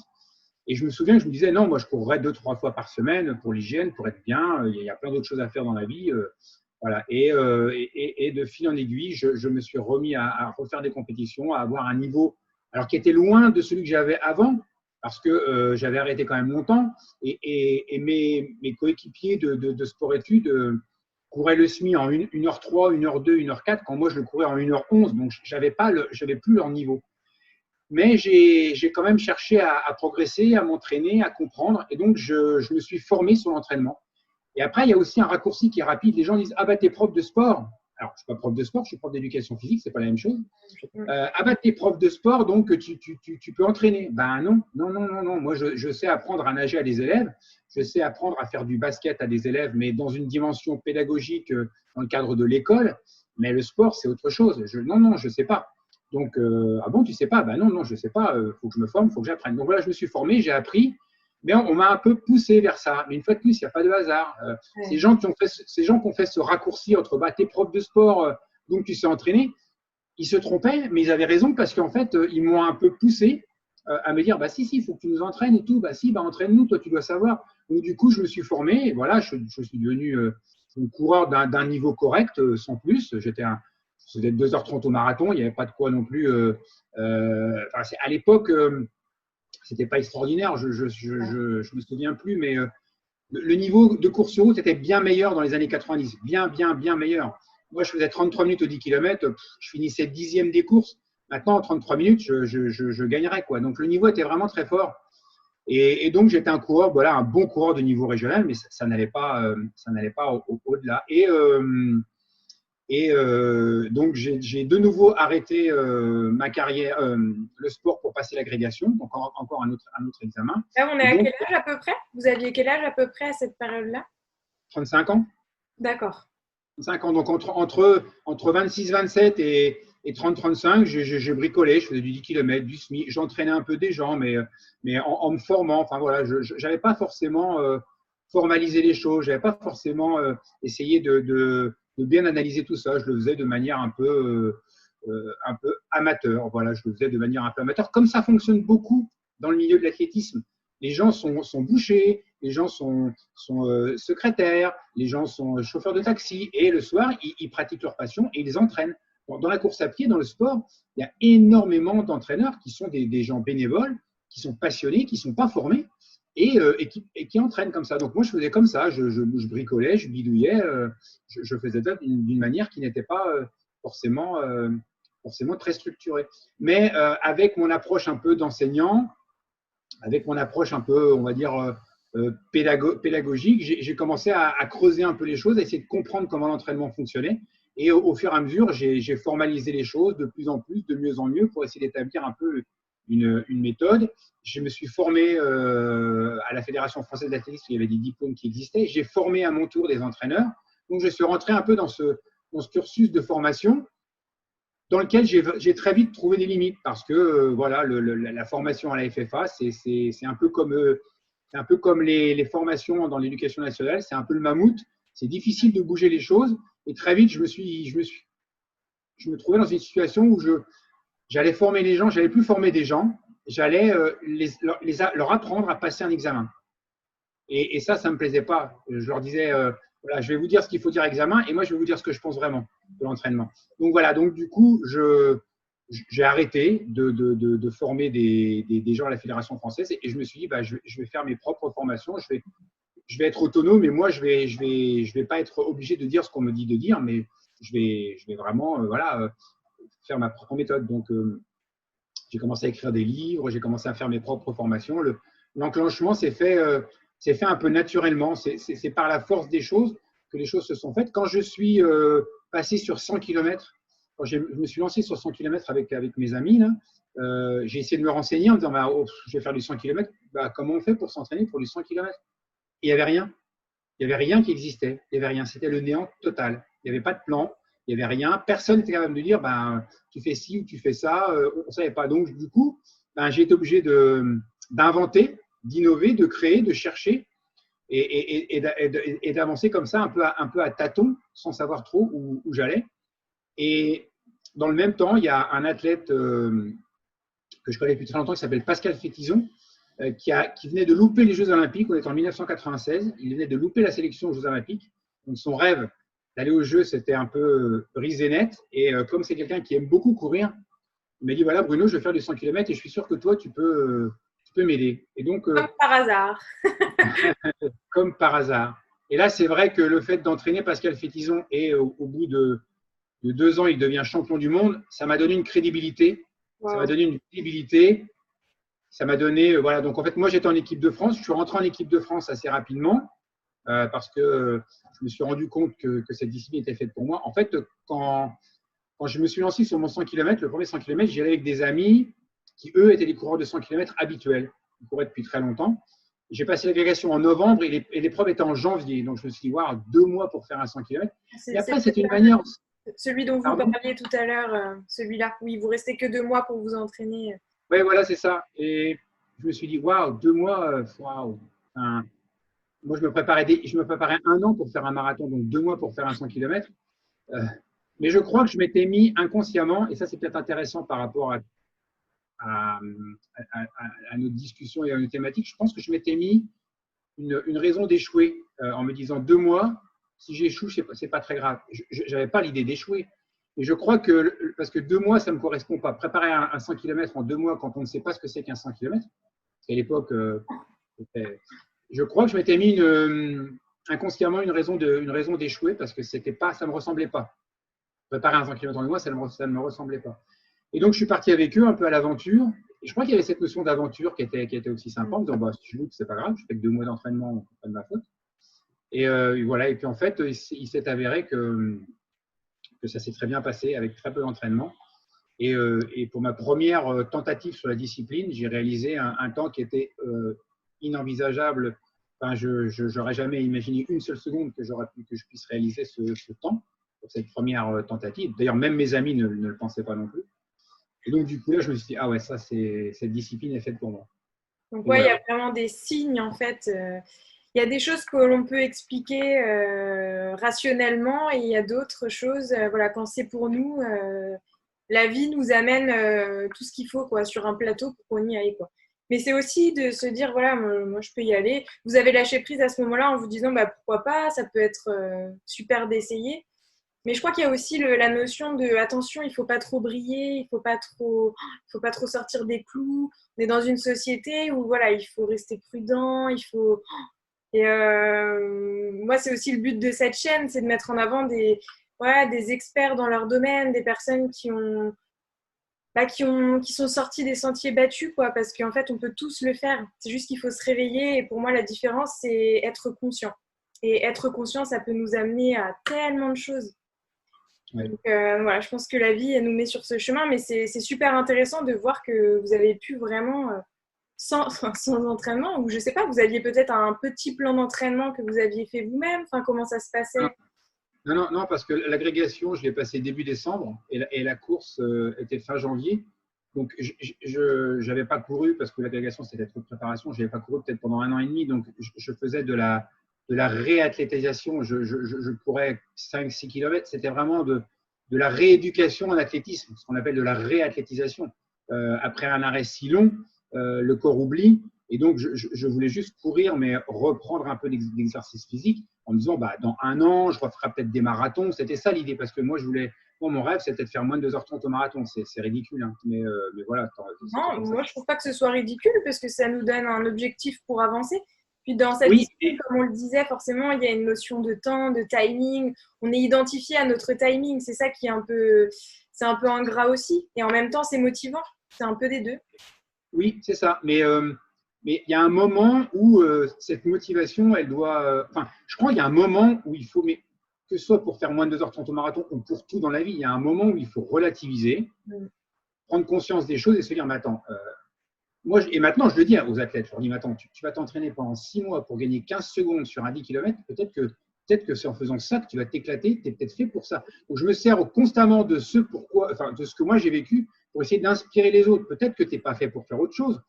Et je me souviens, je me disais, non, moi, je courrais 2-3 fois par semaine pour l'hygiène, pour être bien. Il y a plein d'autres choses à faire dans la vie. Voilà. Et de fil en aiguille, je me suis remis à refaire des compétitions, à avoir un niveau alors qui était loin de celui que j'avais avant, parce que j'avais arrêté quand même longtemps. Et mes coéquipiers de sport-études couraient le semi en 1h03, 1h02, 1h04, quand moi je le courais en 1h11. Donc, j'avais plus leur niveau. Mais j'ai quand même cherché à progresser, à m'entraîner, à comprendre. Et donc, je me suis formé sur l'entraînement. Et après, il y a aussi un raccourci qui est rapide. Les gens disent: ah bah, t'es prof de sport. Alors, je ne suis pas prof de sport, je suis prof d'éducation physique, c'est pas la même chose. Ah bah, t'es prof de sport, donc tu peux entraîner. Ben non, non, non, non, non. Moi, je sais apprendre à nager à des élèves, je sais apprendre à faire du basket à des élèves, mais dans une dimension pédagogique, dans le cadre de l'école. Mais le sport, c'est autre chose. Non, non, je ne sais pas. Donc, ah bon, tu ne sais pas? Ben non, non, je ne sais pas. Faut que je me forme, il faut que j'apprenne. Donc voilà, je me suis formé, j'ai appris. Mais on m'a un peu poussé vers ça. Mais une fois de plus, il n'y a pas de hasard. Ces gens qui ont fait ce raccourci entre bah, t'es prof de sport, donc tu sais entraîner, ils se trompaient, mais ils avaient raison parce qu'en fait, ils m'ont un peu poussé à me dire: bah si, il faut que tu nous entraînes et tout. Bah si, bah entraîne-nous, toi, tu dois savoir. Donc du coup, je me suis formé et voilà, je suis devenu un coureur d'un niveau correct, sans plus. Je faisais 2h30 au marathon, il n'y avait pas de quoi non plus. À l'époque, c'était pas extraordinaire, je me souviens plus, mais le niveau de course sur route était bien meilleur dans les années 90, bien, bien, bien meilleur. Moi, je faisais 33 minutes au 10 km, je finissais 10e des courses. Maintenant, en 33 minutes, je gagnerais, quoi. Donc, le niveau était vraiment très fort. Et donc, j'étais un coureur, voilà, un bon coureur de niveau régional, mais ça n'allait pas au-delà. Donc, j'ai de nouveau arrêté ma carrière, le sport pour passer l'agrégation, donc encore un autre examen. Là, on est à quel âge à peu près? Vous aviez quel âge à peu près à cette période-là? 35 ans. D'accord. 35 ans, donc entre 26, 27 et 30, 35, j'ai bricolé, je faisais du 10 km, du semi, j'entraînais un peu des gens, mais en me formant. Enfin voilà, je n'avais pas forcément formalisé les choses, je n'avais pas forcément essayé de bien analyser tout ça. Je le faisais de manière un peu amateur. Voilà, je le faisais de manière un peu amateur, comme ça fonctionne beaucoup dans le milieu de l'athlétisme. Les gens sont bouchers, les gens sont secrétaires, les gens sont chauffeurs de taxi, et le soir, ils pratiquent leur passion et ils entraînent. Dans la course à pied, dans le sport, il y a énormément d'entraîneurs qui sont des gens bénévoles, qui sont passionnés, qui ne sont pas formés et qui entraînent comme ça. Donc moi, je faisais comme ça, je bricolais, je bidouillais, je faisais ça d'une manière qui n'était pas forcément très structurée. Mais avec mon approche un peu d'enseignant, avec mon approche un peu, on va dire, pédagogique, j'ai commencé à creuser un peu les choses, à essayer de comprendre comment l'entraînement fonctionnait. Et au fur et à mesure, j'ai formalisé les choses de plus en plus, de mieux en mieux, pour essayer d'établir un peu une méthode. Je me suis formé à la Fédération française d'athlétisme, il y avait des diplômes qui existaient. J'ai formé à mon tour des entraîneurs. Donc, je suis rentré un peu dans ce cursus de formation, dans lequel j'ai très vite trouvé des limites, parce que voilà, la formation à la FFA, c'est un peu comme les formations dans l'éducation nationale, c'est un peu le mammouth. C'est difficile de bouger les choses. Et très vite, je me trouvais dans une situation où j'allais former les gens, j'allais plus former des gens, j'allais leur apprendre à passer un examen. Et ça ne me plaisait pas. Je leur disais, voilà, je vais vous dire ce qu'il faut dire examen, et moi, je vais vous dire ce que je pense vraiment de l'entraînement. Donc voilà, donc du coup, j'ai arrêté de former des gens à la Fédération française, et je me suis dit, bah, je vais faire mes propres formations, je vais être autonome, et moi, je vais pas être obligé de dire ce qu'on me dit de dire, mais je vais vraiment faire ma propre méthode. Donc, j'ai commencé à écrire des livres, j'ai commencé à faire mes propres formations. L'enclenchement s'est fait un peu naturellement. C'est par la force des choses que les choses se sont faites. Quand je suis passé sur 100 km, quand je me suis lancé sur 100 km avec mes amis, là, j'ai essayé de me renseigner en me disant, bah, je vais faire du 100 km. Bah, comment on fait pour s'entraîner pour du 100 km? Il n'y avait rien. Il n'y avait rien qui existait. Il n'y avait rien. C'était le néant total. Il n'y avait pas de plan. Il n'y avait rien. Personne n'était capable de dire, ben, tu fais ci ou tu fais ça. On ne savait pas. Donc, du coup, ben, j'ai été obligé d'inventer, d'innover, de créer, de chercher et d'avancer comme ça, un peu à tâtons, sans savoir trop où j'allais. Et dans le même temps, il y a un athlète que je connais depuis très longtemps qui s'appelle Pascal Fétizon, qui venait de louper les Jeux Olympiques. On est en 1996. Il venait de louper la sélection aux Jeux Olympiques. Donc, son rêve d'aller aux Jeux, c'était un peu brisé net. Et comme c'est quelqu'un qui aime beaucoup courir, il m'a dit, voilà, Bruno, je vais faire du 100 km et je suis sûr que toi, tu peux m'aider. Et donc, comme par hasard. comme par hasard. Et là, c'est vrai que le fait d'entraîner Pascal Fétizon et au bout de 2 ans, il devient champion du monde, ça m'a donné une crédibilité. Ça m'a Wow. donné une visibilité. Ça m'a donné, voilà. Donc, en fait, moi, j'étais en équipe de France. Je suis rentré en équipe de France assez rapidement parce que je me suis rendu compte que cette discipline était faite pour moi. En fait, quand je me suis lancé sur mon 100 km, le premier 100 km, j'y allais avec des amis qui, eux, étaient des coureurs de 100 km habituels. Ils couraient depuis très longtemps. J'ai passé l'agrégation en novembre et l'épreuve était en janvier. Donc, je me suis dit, wow, 2 mois pour faire un 100 km. Et après, c'est une manière. Celui dont vous Pardon. parliez tout à l'heure, celui-là, où il vous restait que 2 mois pour vous entraîner. Oui, voilà, c'est ça. Et je me suis dit, waouh, 2 mois, waouh. Enfin, moi, je me préparais 1 an pour faire un marathon, donc 2 mois pour faire un 100 km. Mais je crois que je m'étais mis inconsciemment, et ça, c'est peut-être intéressant par rapport à notre discussion et à nos thématiques. Je pense que je m'étais mis une raison d'échouer en me disant 2 mois, si j'échoue, c'est pas très grave. Je n'avais pas l'idée d'échouer. Et je crois que, parce que 2 mois, ça ne me correspond pas. Préparer un 100 km en 2 mois quand on ne sait pas ce que c'est qu'un 100 km, à l'époque, je crois que je m'étais mis inconsciemment une raison d'échouer parce que ça ne me ressemblait pas. Préparer un 100 km en 2 mois, ça ne me ressemblait pas. Et donc, je suis parti avec eux un peu à l'aventure. Et je crois qu'il y avait cette notion d'aventure qui était aussi sympa, en me disant, bah, si je loupe, c'est pas grave, je fais que 2 mois d'entraînement, c'est pas de ma faute. Et voilà. Et puis, en fait, il s'est avéré que ça s'est très bien passé avec très peu d'entraînement. Et pour ma première tentative sur la discipline, j'ai réalisé un temps qui était inenvisageable. Enfin, je n'aurais jamais imaginé une seule seconde que je puisse réaliser ce temps pour cette première tentative. D'ailleurs, même mes amis ne le pensaient pas non plus. Et donc, du coup, là, je me suis dit, ah ouais, cette discipline est faite pour moi. Donc, ouais, il y a vraiment des signes, en fait. Il y a des choses que l'on peut expliquer rationnellement et il y a d'autres choses, voilà, quand c'est pour nous, la vie nous amène tout ce qu'il faut, quoi, sur un plateau pour qu'on y aille, quoi. Mais c'est aussi de se dire, voilà, moi, je peux y aller. Vous avez lâché prise à ce moment-là en vous disant, bah, pourquoi pas, ça peut être super d'essayer. Mais je crois qu'il y a aussi la notion de attention, il ne faut pas trop briller, il ne faut pas trop sortir des clous. On est dans une société où voilà, il faut rester prudent, Et moi, c'est aussi le but de cette chaîne, c'est de mettre en avant des experts dans leur domaine, des personnes qui sont sorties des sentiers battus, quoi, parce qu'en fait, on peut tous le faire. C'est juste qu'il faut se réveiller. Et pour moi, la différence, c'est être conscient. Et être conscient, ça peut nous amener à tellement de choses. Ouais. Donc, voilà, je pense que la vie, elle nous met sur ce chemin, mais c'est super intéressant de voir que vous avez pu vraiment, sans entraînement, ou je sais pas, vous aviez peut-être un petit plan d'entraînement que vous aviez fait vous-même, enfin, comment ça se passait? Non, parce que l'agrégation, je l'ai passée début décembre et la course était fin janvier. Donc, je n'avais pas couru parce que l'agrégation, c'était trop de préparation. Je n'avais pas couru peut-être pendant 1 an et demi. Donc, je faisais de la réathlétisation. Je courais 5-6 km. C'était vraiment de la rééducation en athlétisme, ce qu'on appelle de la réathlétisation. Après un arrêt si long, le corps oublie. Et donc, je voulais juste courir, mais reprendre un peu d'exercice physique en me disant, bah, dans 1 an, je referai peut-être des marathons. C'était ça l'idée, parce que moi, mon rêve, c'était de faire moins de 2h30 au marathon. C'est ridicule, hein. Mais voilà. Non, moi, je trouve pas que ce soit ridicule, parce que ça nous donne un objectif pour avancer. Puis dans cette discipline, comme on le disait, forcément, il y a une notion de temps, de timing. On est identifié à notre timing. C'est ça qui est c'est un peu ingrat aussi. Et en même temps, c'est motivant. C'est un peu des deux. Oui, c'est ça. Mais il y a un moment où cette motivation, elle doit. Je crois qu'il y a un moment où il faut, mais que ce soit pour faire moins de 2h30 au marathon ou pour tout dans la vie, il y a un moment où il faut relativiser, prendre conscience des choses et se dire, mais attends, et maintenant je le dis aux athlètes, je leur dis, mais attends, tu vas t'entraîner pendant 6 mois pour gagner 15 secondes sur un 10 km, peut-être que c'est en faisant ça que tu vas t'éclater, tu es peut-être fait pour ça. Donc je me sers constamment de ce que moi j'ai vécu pour essayer d'inspirer les autres. Peut-être que tu n'es pas fait pour faire autre chose,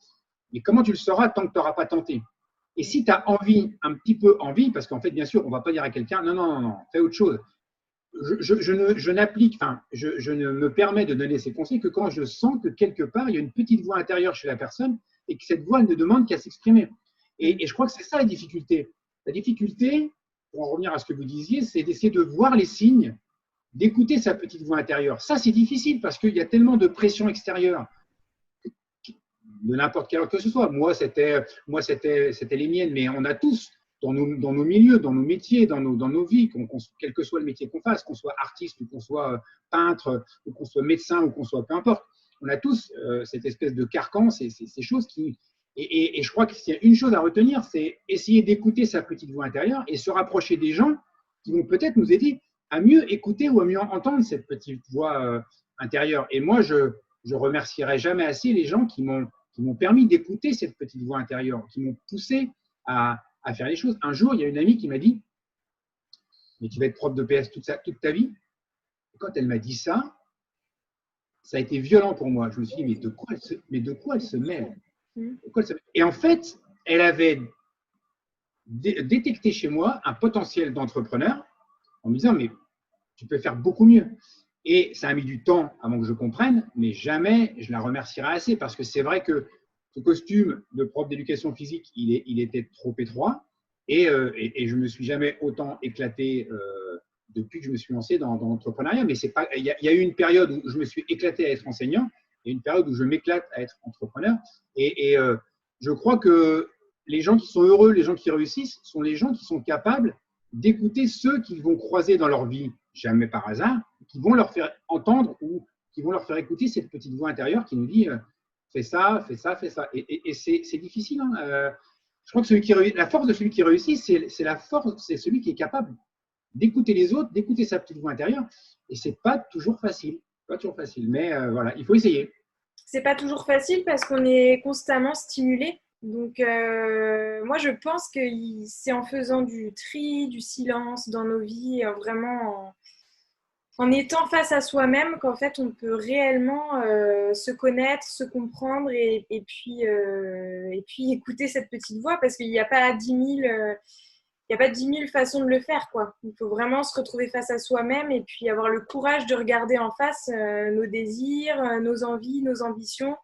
mais comment tu le sauras tant que tu n'auras pas tenté? Et si tu as envie, un petit peu envie, parce qu'en fait, bien sûr, on ne va pas dire à quelqu'un, non, fais autre chose. Je ne me permets de donner ces conseils que quand je sens que quelque part, il y a une petite voix intérieure chez la personne et que cette voix ne demande qu'à s'exprimer. Et je crois que c'est ça la difficulté. La difficulté, pour en revenir à ce que vous disiez, c'est d'essayer de voir les signes, d'écouter sa petite voix intérieure. Ça, c'est difficile parce qu'il y a tellement de pression extérieure de n'importe quelle heure que ce soit. Moi, c'était les miennes, mais on a tous dans nos milieux, dans nos métiers, dans nos vies, quel que soit le métier qu'on fasse, qu'on soit artiste ou qu'on soit peintre ou qu'on soit médecin ou qu'on soit peu importe. On a tous cette espèce de carcan, ces choses qui… Et je crois qu'il y a une chose à retenir, c'est essayer d'écouter sa petite voix intérieure et se rapprocher des gens qui vont peut-être nous aider à mieux écouter ou à mieux entendre cette petite voix intérieure. Et moi, je remercierai jamais assez les gens qui m'ont permis d'écouter cette petite voix intérieure, qui m'ont poussé à faire les choses. Un jour, il y a une amie qui m'a dit « Mais tu vas être prof de PS toute ta vie ?» Et quand elle m'a dit ça, ça a été violent pour moi. Je me suis dit « Mais de quoi elle se mêle ?» Et en fait, elle avait détecté chez moi un potentiel d'entrepreneur en me disant « Mais tu peux faire beaucoup mieux. » Et ça a mis du temps avant que je comprenne, mais jamais je la remercierai assez parce que c'est vrai que ce costume de prof d'éducation physique, il était trop étroit et je ne me suis jamais autant éclaté depuis que je me suis lancé dans l'entrepreneuriat. Mais c'est pas, il y a eu une période où je me suis éclaté à être enseignant et une période où je m'éclate à être entrepreneur. Et je crois que les gens qui sont heureux, les gens qui réussissent, sont les gens qui sont capables d'écouter ceux qu'ils vont croiser dans leur vie, jamais par hasard, qui vont leur faire entendre ou qui vont leur faire écouter cette petite voix intérieure qui nous dit fais ça, fais ça, fais ça. Et c'est difficile. Hein. Je crois que la force de celui qui réussit, c'est celui qui est capable d'écouter les autres, d'écouter sa petite voix intérieure. Et c'est pas toujours facile. Pas toujours facile. Mais voilà, il faut essayer. C'est pas toujours facile parce qu'on est constamment stimulé. Donc, moi, je pense que c'est en faisant du tri, du silence dans nos vies, vraiment en étant face à soi-même qu'en fait, on peut réellement se connaître, se comprendre et puis écouter cette petite voix parce qu'il n'y a pas 10 000 façons de le faire, quoi. Il faut vraiment se retrouver face à soi-même et puis avoir le courage de regarder en face nos désirs, nos envies, nos ambitions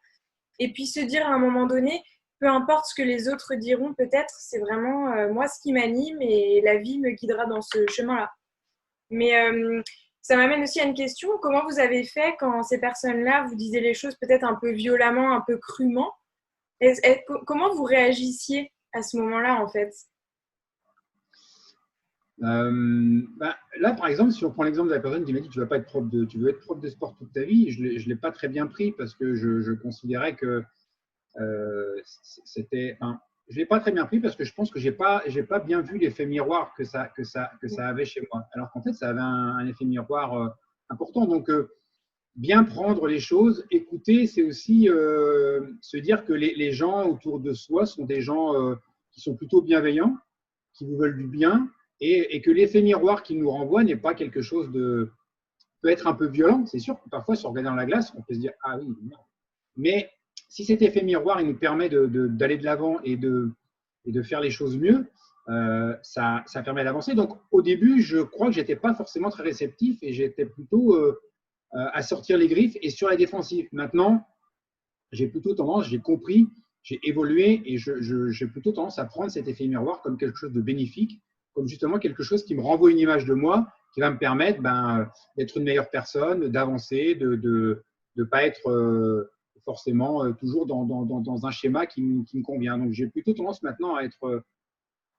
et puis se dire à un moment donné, peu importe ce que les autres diront, peut-être, c'est vraiment moi ce qui m'anime et la vie me guidera dans ce chemin-là. Mais ça m'amène aussi à une question. Comment vous avez fait quand ces personnes-là vous disaient les choses peut-être un peu violemment, un peu crûment? Comment vous réagissiez à ce moment-là, en fait? Là, par exemple, si on prend l'exemple de la personne qui m'a dit tu veux être prof de sport toute ta vie, je l'ai pas très bien pris parce que je considérais que c'était… je l'ai pas très bien pris parce que je pense que j'ai pas bien vu l'effet miroir que ça avait chez moi. Alors qu'en fait, ça avait un effet miroir important. Donc, bien prendre les choses, écouter, c'est aussi se dire que les gens autour de soi sont des gens qui sont plutôt bienveillants, qui vous veulent du bien et que l'effet miroir qu'ils nous renvoient n'est pas quelque chose de… peut être un peu violent. C'est sûr que parfois, se regarder dans la glace, on peut se dire « Ah oui, merde ». Mais si cet effet miroir, il nous permet d'aller de l'avant et de faire les choses mieux, ça permet d'avancer. Donc, au début, je crois que je n'étais pas forcément très réceptif et j'étais plutôt à sortir les griffes et sur la défensive. Maintenant, j'ai compris, j'ai évolué et j'ai plutôt tendance à prendre cet effet miroir comme quelque chose de bénéfique, comme justement quelque chose qui me renvoie une image de moi, qui va me permettre d'être une meilleure personne, d'avancer, de ne pas être… forcément toujours dans un schéma qui me convient. Donc, j'ai plutôt tendance maintenant à être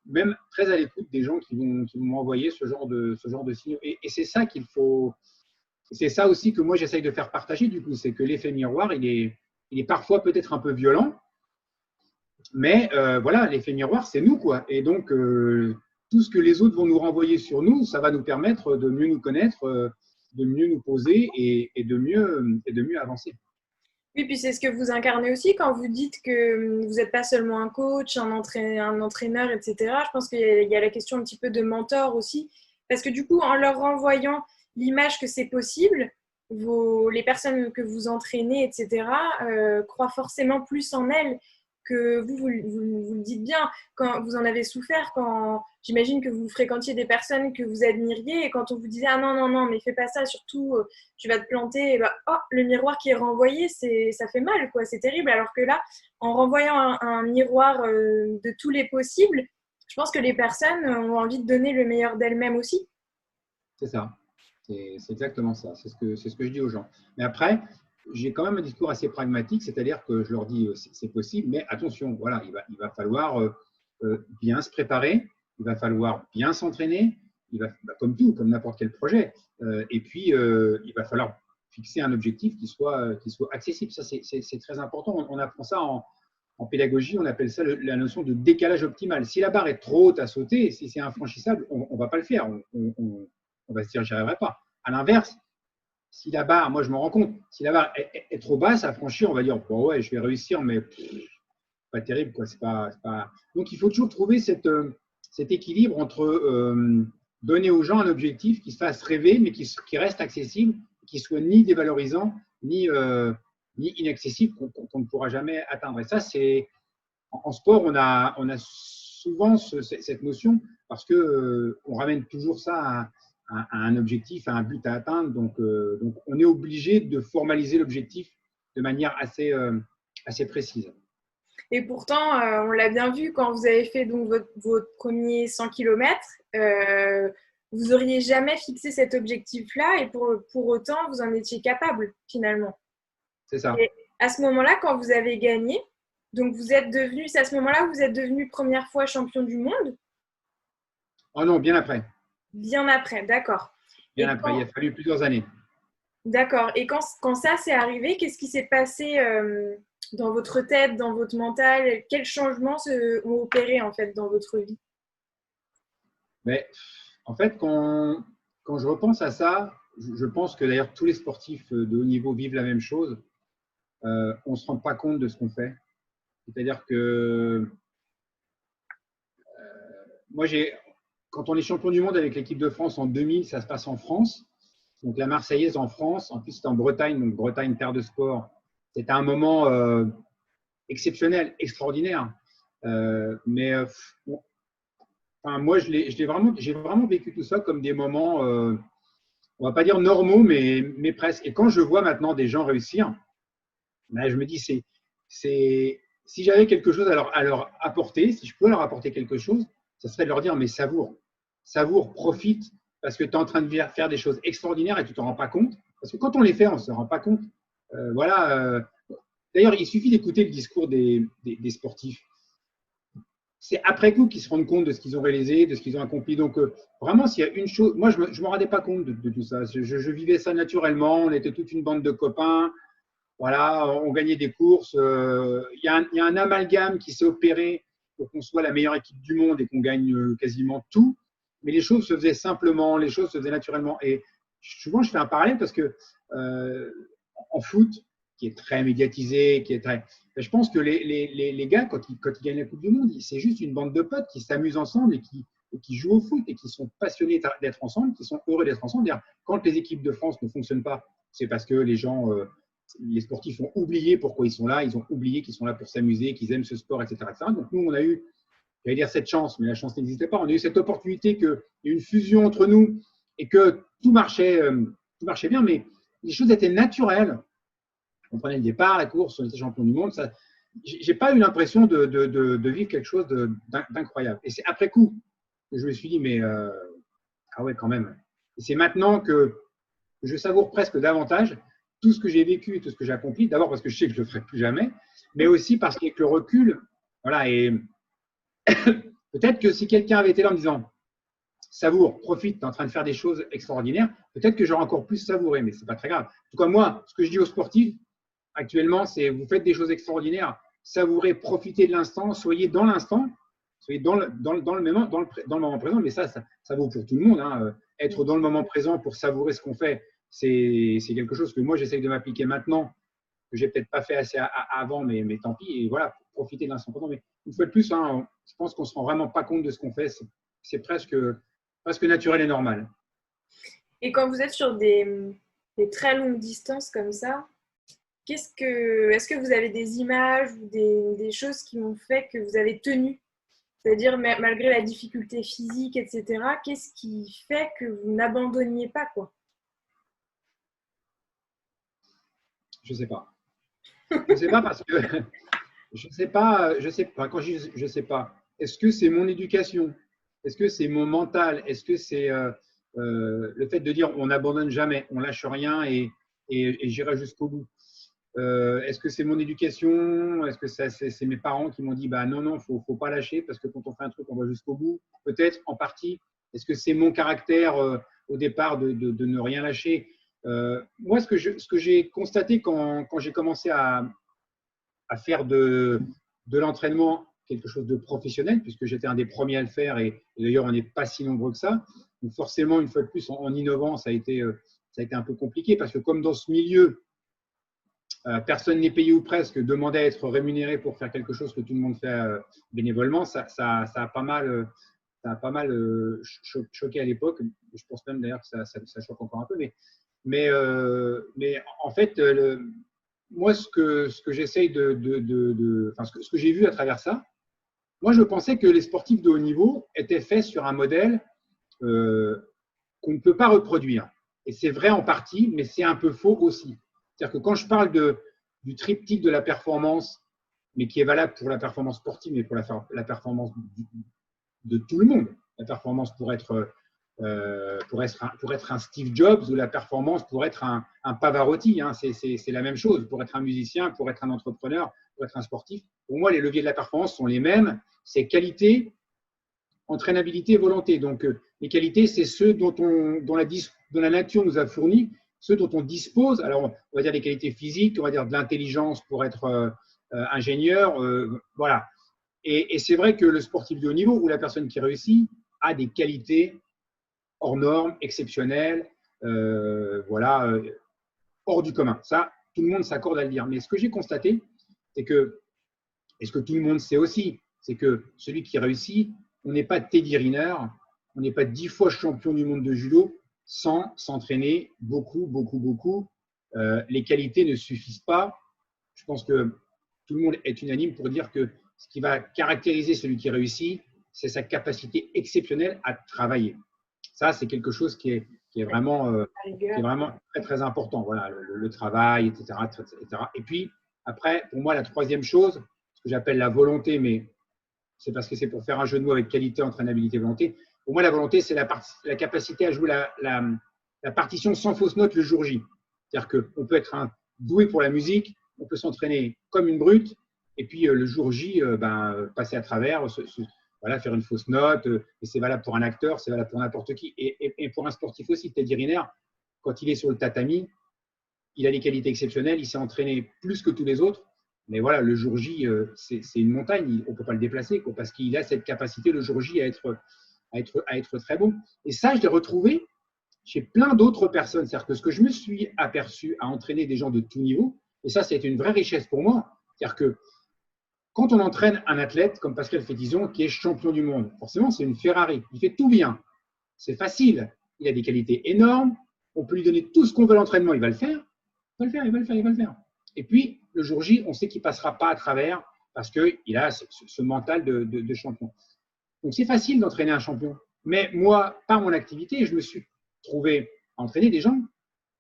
même très à l'écoute des gens qui vont m'envoyer ce genre de signaux. Et c'est ça qu'il faut… C'est ça aussi que moi, j'essaye de faire partager, du coup. C'est que l'effet miroir, il est parfois peut-être un peu violent, mais voilà, l'effet miroir, c'est nous, quoi. Et donc, tout ce que les autres vont nous renvoyer sur nous, ça va nous permettre de mieux nous connaître, de mieux nous poser et de mieux avancer. Oui, puis c'est ce que vous incarnez aussi quand vous dites que vous n'êtes pas seulement un coach, un entraîneur, etc. Je pense qu'il y a la question un petit peu de mentor aussi. Parce que du coup, en leur renvoyant l'image que c'est possible, les personnes que vous entraînez, etc., croient forcément plus en elles que vous le dites bien. Quand vous en avez souffert, quand j'imagine que vous fréquentiez des personnes que vous admiriez et quand on vous disait « Ah non, non, non, mais fais pas ça, surtout tu vas te planter », et le miroir qui est renvoyé, ça fait mal, quoi, c'est terrible. Alors que là, en renvoyant un miroir de tous les possibles, je pense que les personnes ont envie de donner le meilleur d'elles-mêmes aussi. C'est ça, c'est exactement ça, c'est ce que je dis aux gens. Mais après, j'ai quand même un discours assez pragmatique, c'est-à-dire que je leur dis c'est possible, mais attention, voilà, il va falloir bien se préparer, il va falloir bien s'entraîner, comme tout, comme n'importe quel projet. Et puis, il va falloir fixer un objectif qui soit accessible. Ça, c'est très important. On apprend ça en pédagogie, on appelle ça la notion de décalage optimal. Si la barre est trop haute à sauter, si c'est infranchissable, on ne va pas le faire. On va se dire, j'y arriverai pas. À l'inverse, si la barre, moi je m'en rends compte, si la barre est trop basse à franchir, on va dire, bon, ouais, je vais réussir, mais pas terrible, quoi. C'est pas... Donc, il faut toujours trouver cet équilibre entre donner aux gens un objectif qui se fasse rêver, mais qui reste accessible, qui soit ni dévalorisant, ni inaccessible, qu'on ne pourra jamais atteindre. Et ça, c'est en sport, on a souvent cette notion parce que on ramène toujours ça à un objectif, à un but à atteindre. Donc on est obligé de formaliser l'objectif de manière assez précise. Et pourtant, on l'a bien vu quand vous avez fait donc votre premier 100 km, vous n'auriez jamais fixé cet objectif-là et pour autant, vous en étiez capable finalement. C'est ça. Et à ce moment-là, quand vous avez gagné, donc c'est à ce moment-là que vous êtes devenu première fois champion du monde? Oh non, bien après. Bien après, d'accord. Bien après, il a fallu plusieurs années. D'accord. Et quand ça s'est arrivé, qu'est-ce qui s'est passé dans votre tête, dans votre mental? Quels changements ont opéré en fait dans votre vie? Mais en fait, quand je repense à ça, je pense que d'ailleurs tous les sportifs de haut niveau vivent la même chose. On ne se rend pas compte de ce qu'on fait. C'est-à-dire que moi, quand on est champion du monde avec l'équipe de France en 2000, ça se passe en France. Donc la Marseillaise en France, en plus c'était en Bretagne, donc Bretagne, terre de sport. C'était un moment exceptionnel, extraordinaire. Moi, j'ai vraiment vécu tout ça comme des moments, on va pas dire normaux, mais presque. Et quand je vois maintenant des gens réussir, ben, je me dis, si j'avais quelque chose à leur apporter, si je peux leur apporter quelque chose, ça serait de leur dire, mais savoure, profite, parce que tu es en train de faire des choses extraordinaires et tu ne t'en rends pas compte. Parce que quand on les fait, on ne se rend pas compte. D'ailleurs, il suffit d'écouter le discours des sportifs. C'est après coup qu'ils se rendent compte de ce qu'ils ont réalisé, de ce qu'ils ont accompli. Donc, vraiment, s'il y a une chose, moi, je ne me rendais pas compte de tout ça. Je vivais ça naturellement. On était toute une bande de copains. Voilà, on gagnait des courses. Il y a un amalgame qui s'est opéré pour qu'on soit la meilleure équipe du monde et qu'on gagne quasiment tout. Mais les choses se faisaient simplement, les choses se faisaient naturellement. Et souvent, je fais un parallèle parce que en foot, qui est très médiatisé, je pense que les gars, quand ils gagnent la Coupe du Monde, c'est juste une bande de potes qui s'amusent ensemble et qui jouent au foot et qui sont passionnés d'être ensemble, qui sont heureux d'être ensemble. Quand les équipes de France ne fonctionnent pas, c'est parce que les sportifs ont oublié pourquoi ils sont là, ils ont oublié qu'ils sont là pour s'amuser, qu'ils aiment ce sport, etc., etc. Donc nous, on a eu, j'allais dire cette chance, mais la chance n'existait pas. On a eu cette opportunité qu'il y ait une fusion entre nous et que tout marchait bien, mais les choses étaient naturelles. On prenait le départ, la course, on était champion du monde. J'ai pas eu l'impression de vivre quelque chose d'incroyable. Et c'est après coup que je me suis dit, mais ah ouais, quand même. Et c'est maintenant que je savoure presque davantage tout ce que j'ai vécu et tout ce que j'ai accompli. D'abord parce que je sais que je ne le ferai plus jamais, mais aussi parce qu'avec le recul, voilà. Et peut-être que si quelqu'un avait été là en me disant, savoure, profite, tu es en train de faire des choses extraordinaires, peut-être que j'aurais encore plus savouré, mais ce n'est pas très grave. En tout cas, moi, ce que je dis aux sportifs actuellement, c'est vous faites des choses extraordinaires, savourez, profitez de l'instant, soyez dans l'instant, soyez dans le moment présent, mais ça vaut pour tout le monde. Hein. Être dans le moment présent pour savourer ce qu'on fait, c'est quelque chose que moi, j'essaye de m'appliquer maintenant, que j'ai peut-être pas fait assez avant, mais tant pis. Et voilà, profiter de l'instant présent. Mais une fois de plus, hein, je pense qu'on ne se rend vraiment pas compte de ce qu'on fait. C'est presque naturel et normal. Et quand vous êtes sur des très longues distances comme ça, est-ce que vous avez des images ou des choses qui ont fait que vous avez tenu? C'est-à-dire, malgré la difficulté physique, etc., qu'est-ce qui fait que vous n'abandonniez pas, quoi? Je ne sais pas. Je ne sais pas parce que je ne sais pas. Quand je ne sais pas, est-ce que c'est mon éducation? Est-ce que c'est mon mental? Est-ce que c'est le fait de dire on n'abandonne jamais, on lâche rien et j'irai jusqu'au bout? Est-ce que c'est mon éducation? Est-ce que c'est mes parents qui m'ont dit bah non, non, faut pas lâcher parce que quand on fait un truc, on va jusqu'au bout? Peut-être en partie. Est-ce que c'est mon caractère au départ de ne rien lâcher? Moi, ce que j'ai constaté quand j'ai commencé à faire de l'entraînement quelque chose de professionnel, puisque j'étais un des premiers à le faire, et d'ailleurs, on n'est pas si nombreux que ça. Donc forcément, une fois de plus, en innovant, ça a été un peu compliqué, parce que comme dans ce milieu, personne n'est payé ou presque, demander à être rémunéré pour faire quelque chose que tout le monde fait bénévolement, ça a pas mal, choqué à l'époque. Je pense même d'ailleurs que ça choque encore un peu. Mais en fait, moi, ce que j'essaye enfin, ce que j'ai vu à travers ça, moi, je pensais que les sportifs de haut niveau étaient faits sur un modèle qu'on ne peut pas reproduire. Et c'est vrai en partie, mais c'est un peu faux aussi. C'est-à-dire que quand je parle du triptyque de la performance, mais qui est valable pour la performance sportive, mais pour la performance de tout le monde, la performance pour être un Steve Jobs, ou la performance pour être un Pavarotti, hein, c'est la même chose. Pour être un musicien, pour être un entrepreneur, pour être un sportif, pour moi, les leviers de la performance sont les mêmes. C'est qualité, entraînabilité et volonté. Donc, les qualités, c'est ceux dont la nature nous a fourni, ceux dont on dispose. Alors, on va dire des qualités physiques, on va dire de l'intelligence pour être ingénieur. Voilà. Et c'est vrai que le sportif de haut niveau, ou la personne qui réussit, a des qualités hors normes, exceptionnelles, voilà, hors du commun. Ça, tout le monde s'accorde à le dire. Mais ce que j'ai constaté, c'est que, et ce que tout le monde sait aussi, c'est que celui qui réussit, on n'est pas Teddy Riner, on n'est pas 10 fois champion du monde de judo sans s'entraîner beaucoup, beaucoup, beaucoup. Les qualités ne suffisent pas. Je pense que tout le monde est unanime pour dire que ce qui va caractériser celui qui réussit, c'est sa capacité exceptionnelle à travailler. Ça, c'est quelque chose qui est vraiment très, très important. Voilà, le travail, etc., etc. Et puis, après, pour moi, la troisième chose, ce que j'appelle la volonté, mais c'est parce que c'est pour faire un jeu de mots avec qualité, entraînabilité, volonté. Pour moi, la volonté, c'est la capacité à jouer la partition sans fausse note le jour J. C'est-à-dire qu'on peut être doué pour la musique, on peut s'entraîner comme une brute, et puis le jour J, passer à travers, voilà, faire une fausse note. Et c'est valable pour un acteur, c'est valable pour n'importe qui. Et pour un sportif aussi, Teddy Riner, quand il est sur le tatami, il a des qualités exceptionnelles, il s'est entraîné plus que tous les autres. Mais voilà, le jour J, c'est une montagne, on ne peut pas le déplacer, quoi, parce qu'il a cette capacité le jour J à être très bon. Et ça, je l'ai retrouvé chez plein d'autres personnes. C'est-à-dire que ce que je me suis aperçu à entraîner des gens de tout niveau, et ça, c'est une vraie richesse pour moi. C'est-à-dire que quand on entraîne un athlète comme Pascal Fétizon, qui est champion du monde, forcément, c'est une Ferrari. Il fait tout bien. C'est facile. Il a des qualités énormes. On peut lui donner tout ce qu'on veut à l'entraînement. Il va le faire. Il va le faire. Et puis, le jour J, on sait qu'il ne passera pas à travers parce qu'il a ce mental de champion. Donc, c'est facile d'entraîner un champion. Mais moi, par mon activité, je me suis trouvé à entraîner des gens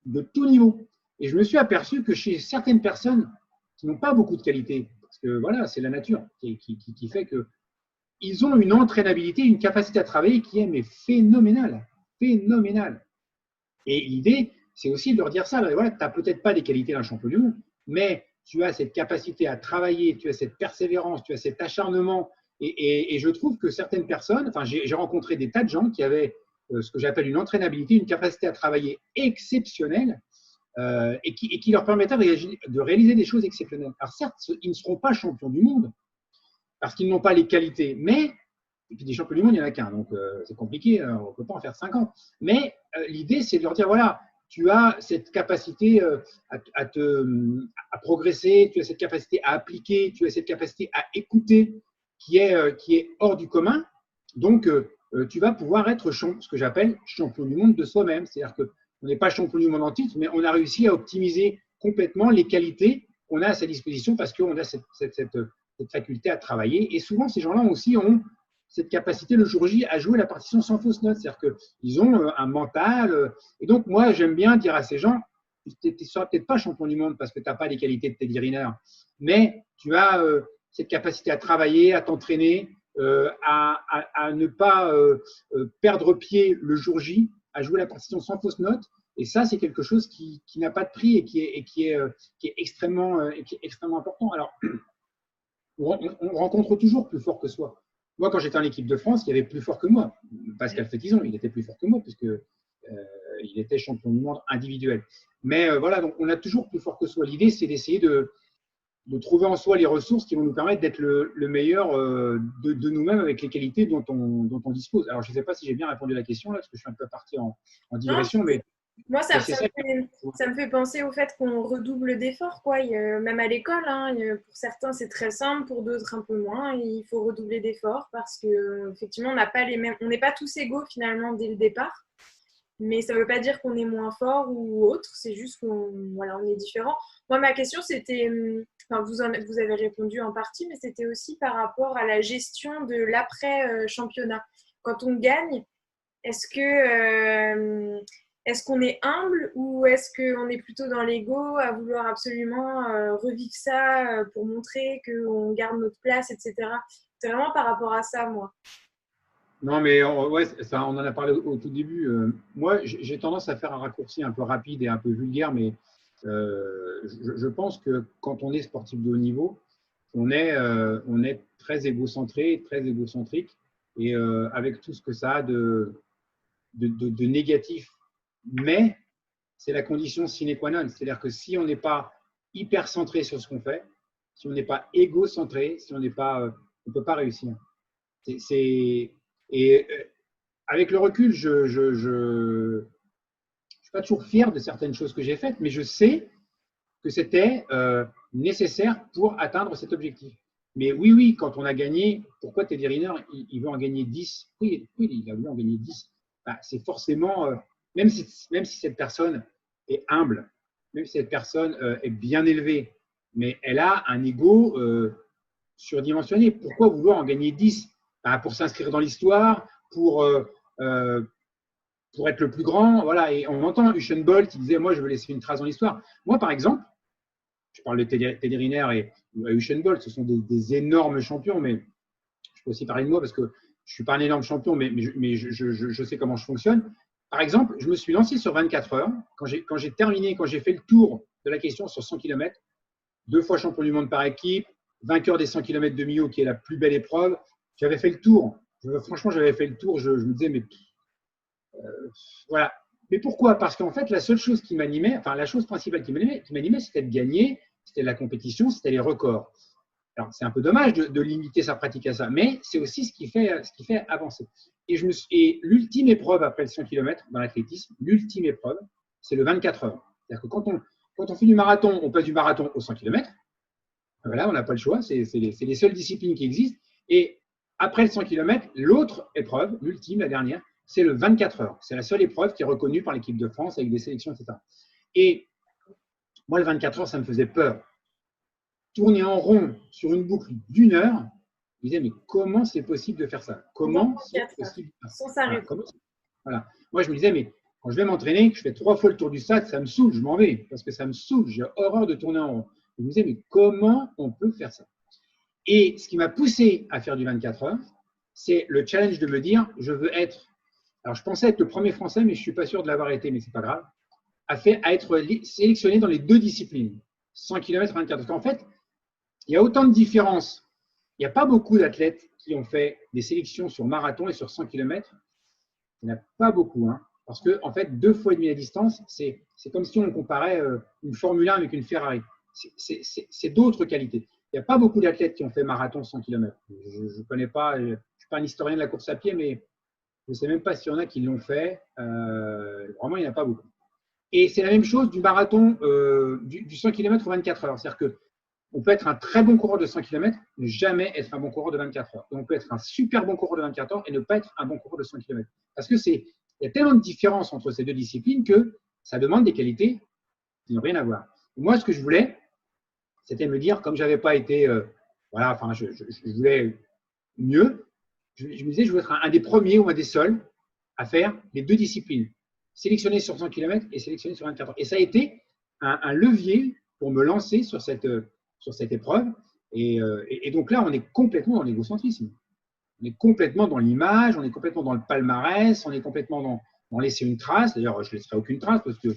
de tout niveau. Et je me suis aperçu que chez certaines personnes qui n'ont pas beaucoup de qualité, parce que voilà, c'est la nature qui fait qu'ils ont une entraînabilité, une capacité à travailler qui est mais phénoménale. Phénoménale. Et l'idée, c'est aussi de leur dire ça. Voilà, tu n'as peut-être pas les qualités d'un champion du monde, mais tu as cette capacité à travailler, tu as cette persévérance, tu as cet acharnement. Et je trouve que certaines personnes, enfin, j'ai rencontré des tas de gens qui avaient ce que j'appelle une entraînabilité, une capacité à travailler exceptionnelle et qui leur permettait de réaliser des choses exceptionnelles. Alors certes, ils ne seront pas champions du monde parce qu'ils n'ont pas les qualités, mais et puis des champions du monde, il n'y en a qu'un, donc c'est compliqué, on ne peut pas en faire 50. Mais l'idée, c'est de leur dire, voilà, tu as cette capacité à progresser, tu as cette capacité à appliquer, tu as cette capacité à écouter qui est hors du commun. Donc, tu vas pouvoir être ce que j'appelle champion du monde de soi-même. C'est-à-dire qu'on n'est pas champion du monde en titre, mais on a réussi à optimiser complètement les qualités qu'on a à sa disposition parce qu'on a cette faculté à travailler. Et souvent, ces gens-là aussi ont cette capacité le jour J à jouer la partition sans fausse note. C'est-à-dire qu'ils ont un mental. Et donc, moi, j'aime bien dire à ces gens, tu ne seras peut-être pas champion du monde parce que tu n'as pas les qualités de Teddy Riner, mais tu as cette capacité à travailler, à t'entraîner, à ne pas perdre pied le jour J, à jouer la partition sans fausse note. Et ça, c'est quelque chose qui n'a pas de prix et qui est extrêmement important. Alors, on rencontre toujours plus fort que soi. Moi, quand j'étais en équipe de France, il y avait plus fort que moi. Pascal Fétizon, il était plus fort que moi, puisque il était champion du monde individuel. Mais voilà, donc on a toujours plus fort que soi. L'idée, c'est d'essayer de trouver en soi les ressources qui vont nous permettre d'être le meilleur de nous-mêmes avec les qualités dont on dispose. Alors, je ne sais pas si j'ai bien répondu à la question, là, parce que je suis un peu parti en digression, mais moi, ça me fait penser au fait qu'on redouble d'efforts, quoi. Même à l'école, hein, pour certains, c'est très simple, pour d'autres, un peu moins. Il faut redoubler d'efforts parce qu'effectivement, on n'a pas les mêmes, on n'est pas tous égaux finalement dès le départ. Mais ça ne veut pas dire qu'on est moins fort ou autre, c'est juste qu'on on est différent. Moi, ma question, c'était, enfin, vous avez répondu en partie, mais c'était aussi par rapport à la gestion de l'après-championnat. Quand on gagne, est-ce qu'on est humble ou est-ce qu'on est plutôt dans l'ego à vouloir absolument revivre ça pour montrer qu'on garde notre place, etc. C'est vraiment par rapport à ça, moi. Non, mais ouais, ça, on en a parlé au tout début. Moi, j'ai tendance à faire un raccourci un peu rapide et un peu vulgaire, mais je pense que quand on est sportif de haut niveau, on est très égocentré, très égocentrique, et avec tout ce que ça a de négatif. Mais c'est la condition sine qua non. C'est-à-dire que si on n'est pas hyper centré sur ce qu'on fait, si on n'est pas égocentré, si on n'est pas, on ne peut pas réussir. Et avec le recul, je suis pas toujours fier de certaines choses que j'ai faites, mais je sais que c'était nécessaire pour atteindre cet objectif. Mais oui, quand on a gagné, pourquoi Teddy Riner, il veut en gagner 10? Oui, il a voulu en gagner 10. Bah, c'est forcément, même si cette personne est humble, même si cette personne est bien élevée, mais elle a un ego surdimensionné. Pourquoi vouloir en gagner 10? Pour s'inscrire dans l'histoire, pour être le plus grand. Voilà. Et on entend Usain Bolt qui disait, moi, je veux laisser une trace dans l'histoire. Moi, par exemple, je parle de Teddy Riner et Usain Bolt, ce sont des énormes champions, mais je peux aussi parler de moi parce que je ne suis pas un énorme champion, mais je sais comment je fonctionne. Par exemple, je me suis lancé sur 24 heures. Quand j'ai terminé, quand j'ai fait le tour de la question sur 100 km, 2 fois champion du monde par équipe, vainqueur des 100 km de Millau, qui est la plus belle épreuve, j'avais fait le tour. Franchement, j'avais fait le tour. Je me disais, mais voilà. Mais pourquoi? Parce qu'en fait, la seule chose qui m'animait, enfin, la chose principale qui m'animait, c'était de gagner, c'était la compétition, c'était les records. Alors, c'est un peu dommage de limiter sa pratique à ça, mais c'est aussi ce qui fait avancer. Et l'ultime épreuve après le 100 km dans l'athlétisme, l'ultime épreuve, c'est le 24 heures. C'est-à-dire que quand on fait du marathon, on passe du marathon au 100 km. Voilà, on n'a pas le choix, c'est les seules disciplines qui existent. Et après le 100 km, l'autre épreuve, l'ultime, la dernière, c'est le 24 heures. C'est la seule épreuve qui est reconnue par l'équipe de France avec des sélections, etc. Et moi, le 24 heures, ça me faisait peur. Tourner en rond sur une boucle d'1 heure, je me disais, mais comment c'est possible de faire ça? Comment c'est possible de faire ça? Voilà. Moi, je me disais, mais quand je vais m'entraîner, que je fais 3 fois le tour du stade, ça me saoule, je m'en vais, parce que ça me saoule, j'ai horreur de tourner en rond. Je me disais, mais comment on peut faire ça? Et ce qui m'a poussé à faire du 24 heures, c'est le challenge de me dire, je veux être, alors je pensais être le premier Français, mais je ne suis pas sûr de l'avoir été, mais ce n'est pas grave, à être sélectionné dans les 2 disciplines, 100 km, 24 heures. Parce qu'en fait, il y a autant de différences. Il n'y a pas beaucoup d'athlètes qui ont fait des sélections sur marathon et sur 100 km. Il n'y en a pas beaucoup, hein, parce que en fait, 2 fois et demi la distance, c'est comme si on comparait une Formule 1 avec une Ferrari. C'est d'autres qualités. Il n'y a pas beaucoup d'athlètes qui ont fait marathon 100 km. Je ne connais pas, je ne suis pas un historien de la course à pied, mais je ne sais même pas s'il y en a qui l'ont fait. Vraiment, il n'y en a pas beaucoup. Et c'est la même chose du marathon, du 100 km ou 24 heures. C'est-à-dire qu'on peut être un très bon coureur de 100 km, ne jamais être un bon coureur de 24 heures. Et on peut être un super bon coureur de 24 heures et ne pas être un bon coureur de 100 km. Parce que il y a tellement de différences entre ces 2 disciplines que ça demande des qualités qui n'ont rien à voir. Et moi, ce que je voulais, c'était me dire, comme je n'avais pas été, voilà, enfin, je voulais mieux, je me disais, je veux être un des premiers ou un des seuls à faire les 2 disciplines, sélectionné sur 100 km et sélectionné sur 24 heures. Et ça a été un levier pour me lancer sur cette épreuve. Et donc là, on est complètement dans l'égocentrisme. On est complètement dans l'image, on est complètement dans le palmarès, on est complètement m'en laisser une trace. D'ailleurs, je ne laisserai aucune trace parce que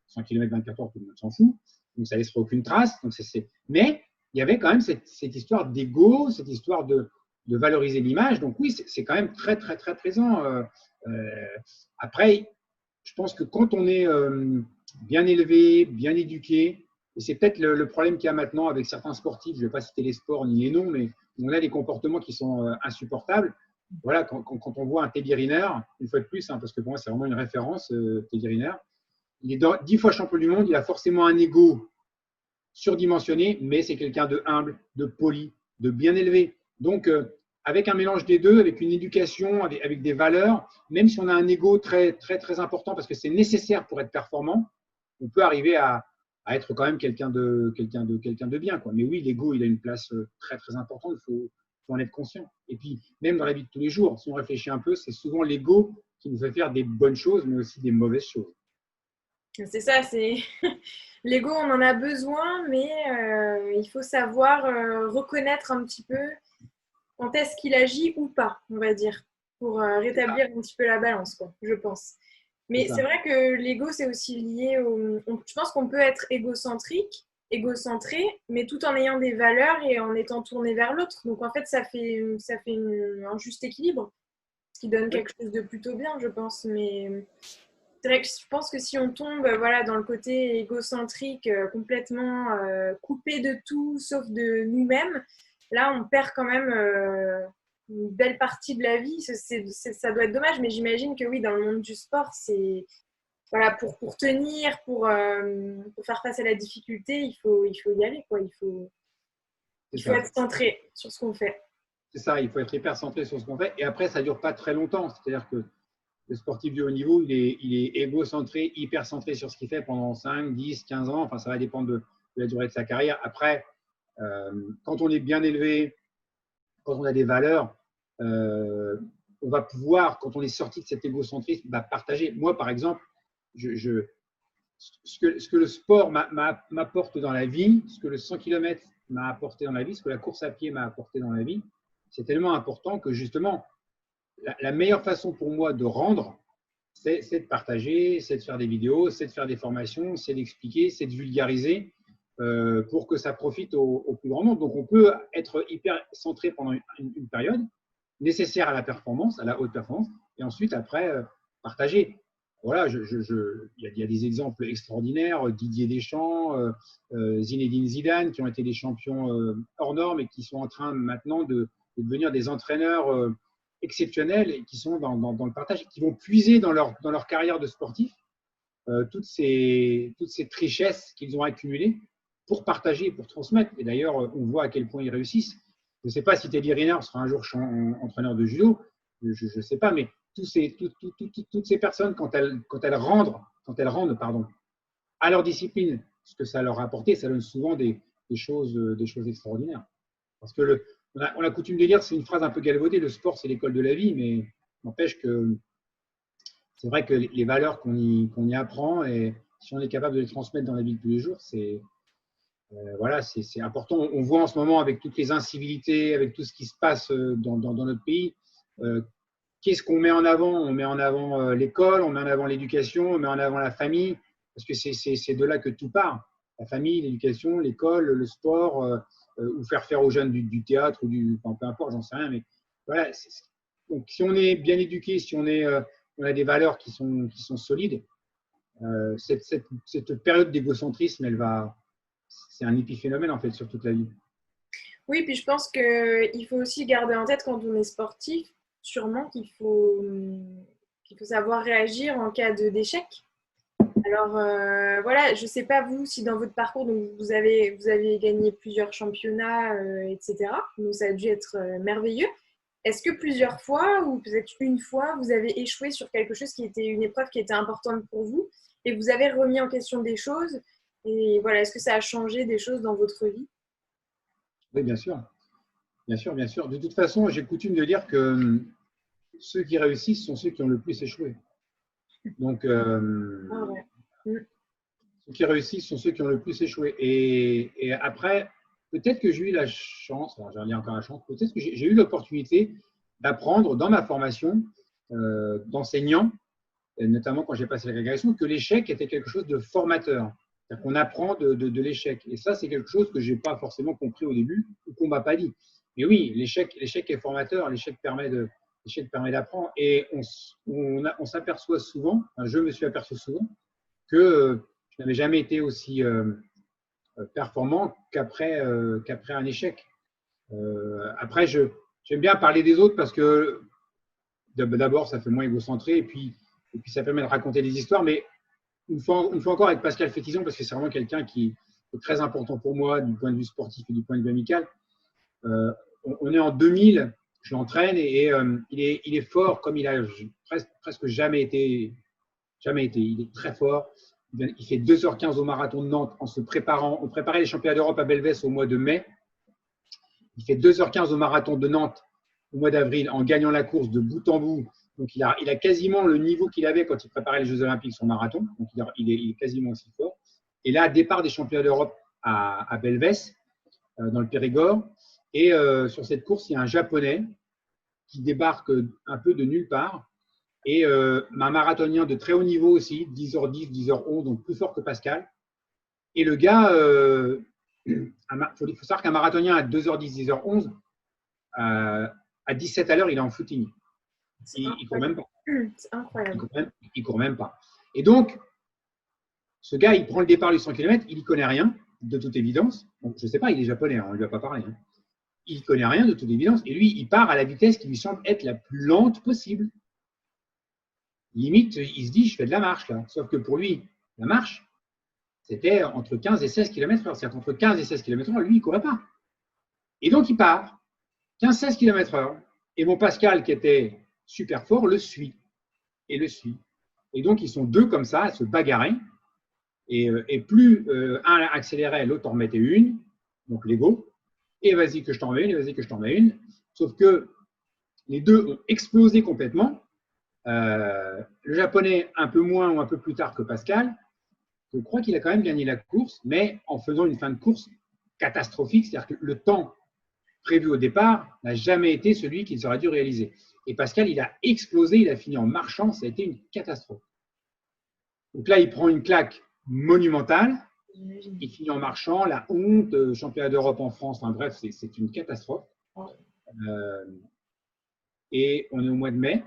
100 km 24 heures, tout le monde s'en fout. Donc, ça ne laissera aucune trace. Donc, mais il y avait quand même cette histoire d'ego, cette histoire de valoriser l'image. Donc, oui, c'est quand même très, très, très présent. Après, je pense que quand on est bien élevé, bien éduqué, et c'est peut-être le problème qu'il y a maintenant avec certains sportifs, je ne vais pas citer les sports ni les noms, mais on a des comportements qui sont insupportables. Voilà, quand on voit un Teddy Riner, une fois de plus, parce que pour moi c'est vraiment une référence, Teddy Riner, il est 10 fois champion du monde, il a forcément un ego surdimensionné, mais c'est quelqu'un de humble, de poli, de bien élevé. Donc, avec un mélange des deux, avec une éducation, avec des valeurs, même si on a un ego très, très, très important, parce que c'est nécessaire pour être performant, on peut arriver à être quand même quelqu'un de bien, quoi. Mais oui, l'ego, il a une place très, très importante, il faut en être conscient. Et puis, même dans la vie de tous les jours, si on réfléchit un peu, c'est souvent l'ego qui nous fait faire des bonnes choses, mais aussi des mauvaises choses. C'est ça, c'est l'ego, on en a besoin, mais il faut savoir reconnaître un petit peu quand est-ce qu'il agit ou pas, on va dire, pour rétablir un petit peu la balance, quoi, je pense. Mais c'est vrai que l'ego, c'est aussi lié je pense qu'on peut être égocentré, mais tout en ayant des valeurs et en étant tourné vers l'autre. Donc en fait, ça fait un juste équilibre, ce qui donne quelque chose de plutôt bien, je pense. Mais c'est vrai que je pense que si on tombe voilà, dans le côté égocentrique, complètement coupé de tout sauf de nous-mêmes, là, on perd quand même une belle partie de la vie. Ça doit être dommage, mais j'imagine que oui, dans le monde du sport, c'est voilà, pour tenir, pour faire face à la difficulté, il faut y aller, quoi. Il faut être centré sur ce qu'on fait. C'est ça, il faut être hyper centré sur ce qu'on fait. Et après, ça ne dure pas très longtemps. C'est-à-dire que le sportif de haut niveau, il est égocentré, hyper centré sur ce qu'il fait pendant 5, 10, 15 ans. Enfin, ça va dépendre de la durée de sa carrière. Après, quand on est bien élevé, quand on a des valeurs, on va pouvoir, quand on est sorti de cet égocentrisme, partager. Moi, par exemple, ce que le sport m'apporte dans la vie, ce que le 100 km m'a apporté dans la vie, ce que la course à pied m'a apporté dans la vie, c'est tellement important que justement, la meilleure façon pour moi de rendre, c'est de partager, c'est de faire des vidéos, c'est de faire des formations, c'est d'expliquer, c'est de vulgariser pour que ça profite au plus grand nombre. Donc, on peut être hyper centré pendant une période nécessaire à la performance, à la haute performance, et ensuite, après, partager. Voilà, il y a des exemples extraordinaires, Didier Deschamps, Zinedine Zidane, qui ont été des champions hors normes et qui sont en train maintenant de devenir des entraîneurs exceptionnels et qui sont dans le partage, qui vont puiser dans leur carrière de sportif toutes ces richesses qu'ils ont accumulées pour partager, pour transmettre. Et d'ailleurs, on voit à quel point ils réussissent. Je ne sais pas si Teddy Riner sera un jour entraîneur de judo, je ne sais pas, mais toutes ces personnes, quand elles rendent à leur discipline ce que ça leur a apporté, ça donne souvent des choses extraordinaires. Parce que on a coutume de dire, c'est une phrase un peu galvaudée, le sport c'est l'école de la vie, mais n'empêche que c'est vrai que les valeurs qu'on y apprend, et si on est capable de les transmettre dans la vie de tous les jours, c'est important. On voit en ce moment avec toutes les incivilités, avec tout ce qui se passe dans notre pays, qu'est-ce qu'on met en avant? On met en avant l'école, on met en avant l'éducation, on met en avant la famille, parce que c'est de là que tout part. La famille, l'éducation, l'école, le sport, ou faire aux jeunes du théâtre, ou peu importe, j'en sais rien. Mais voilà, donc si on est bien éduqué, si on a des valeurs qui sont solides, cette période d'égocentrisme, c'est un épiphénomène en fait sur toute la vie. Oui, puis je pense qu'il faut aussi garder en tête quand on est sportif, sûrement qu'il faut savoir réagir en cas d'échec. Alors voilà, je ne sais pas vous si dans votre parcours, donc vous avez gagné plusieurs championnats, etc. Donc ça a dû être merveilleux. Est-ce que plusieurs fois ou peut-être une fois, vous avez échoué sur quelque chose qui était une épreuve qui était importante pour vous et vous avez remis en question des choses? Et voilà, est-ce que ça a changé des choses dans votre vie? Oui, bien sûr. Bien sûr, bien sûr. De toute façon, j'ai coutume de dire que ceux qui réussissent sont ceux qui ont le plus échoué. Donc, ceux qui réussissent sont ceux qui ont le plus échoué. Et après, peut-être que j'ai eu la chance, alors j'en ai encore la chance, peut-être que j'ai eu l'opportunité d'apprendre dans ma formation d'enseignant et notamment quand j'ai passé l'agrégation, que l'échec était quelque chose de formateur. C'est-à-dire qu'on apprend de l'échec. Et ça, c'est quelque chose que je n'ai pas forcément compris au début ou qu'on ne m'a pas dit. Mais oui, l'échec est formateur, l'échec permet d'apprendre. Et on s'aperçoit souvent, enfin, je me suis aperçu souvent, que je n'avais jamais été aussi performant qu'après un échec. Après, j'aime bien parler des autres parce que d'abord, ça fait moins égocentré et puis ça permet de raconter des histoires. Mais une fois encore avec Pascal Fétizon, parce que c'est vraiment quelqu'un qui est très important pour moi du point de vue sportif et du point de vue amical. On est en 2000, je l'entraîne et il est fort comme il a presque jamais été. Il est très fort. Il fait 2h15 au marathon de Nantes en se préparant. On préparait les championnats d'Europe à Belvès au mois de mai. Il fait 2h15 au marathon de Nantes au mois d'avril en gagnant la course de bout en bout. Donc, il a quasiment le niveau qu'il avait quand il préparait les Jeux Olympiques sur marathon. Donc, il est quasiment aussi fort. Et là, départ des championnats d'Europe à Belvès, dans le Périgord. Et sur cette course, il y a un Japonais qui débarque un peu de nulle part. Et un marathonien de très haut niveau aussi, 10h10, 10h11, donc plus fort que Pascal. Et le gars, il faut savoir qu'un marathonien à 2h10, 10h11, à 17 à l'heure, il est en footing. Il court même pas. C'est incroyable. Il court même pas. Et donc, ce gars, il prend le départ du 100 km, il n'y connaît rien, de toute évidence. Bon, je ne sais pas, il est japonais, on ne lui a pas parlé. Hein. Il ne connaît rien, de toute évidence. Et lui, il part à la vitesse qui lui semble être la plus lente possible. Limite, il se dit, je fais de la marche là. Sauf que pour lui, la marche, c'était entre 15 et 16 km/h. C'est-à-dire qu'entre 15 et 16 km/h, lui, il ne courait pas. Et donc, il part, 15-16 km/h. Et mon Pascal, qui était super fort, le suit. Et donc, ils sont deux comme ça, à se bagarrer. Et plus un accélérait, l'autre en remettait une. Donc, l'ego. Et vas-y que je t'en mets une, et vas-y que je t'en mets une. Sauf que les deux ont explosé complètement. Le japonais un peu moins ou un peu plus tard que Pascal, je crois qu'il a quand même gagné la course, mais en faisant une fin de course catastrophique, c'est-à-dire que le temps prévu au départ n'a jamais été celui qu'il aurait dû réaliser. Et Pascal, il a explosé, il a fini en marchant, ça a été une catastrophe. Donc là, il prend une claque monumentale, il finit en marchant, la honte, championnat d'Europe en France, enfin bref, c'est une catastrophe. Et on est au mois de mai.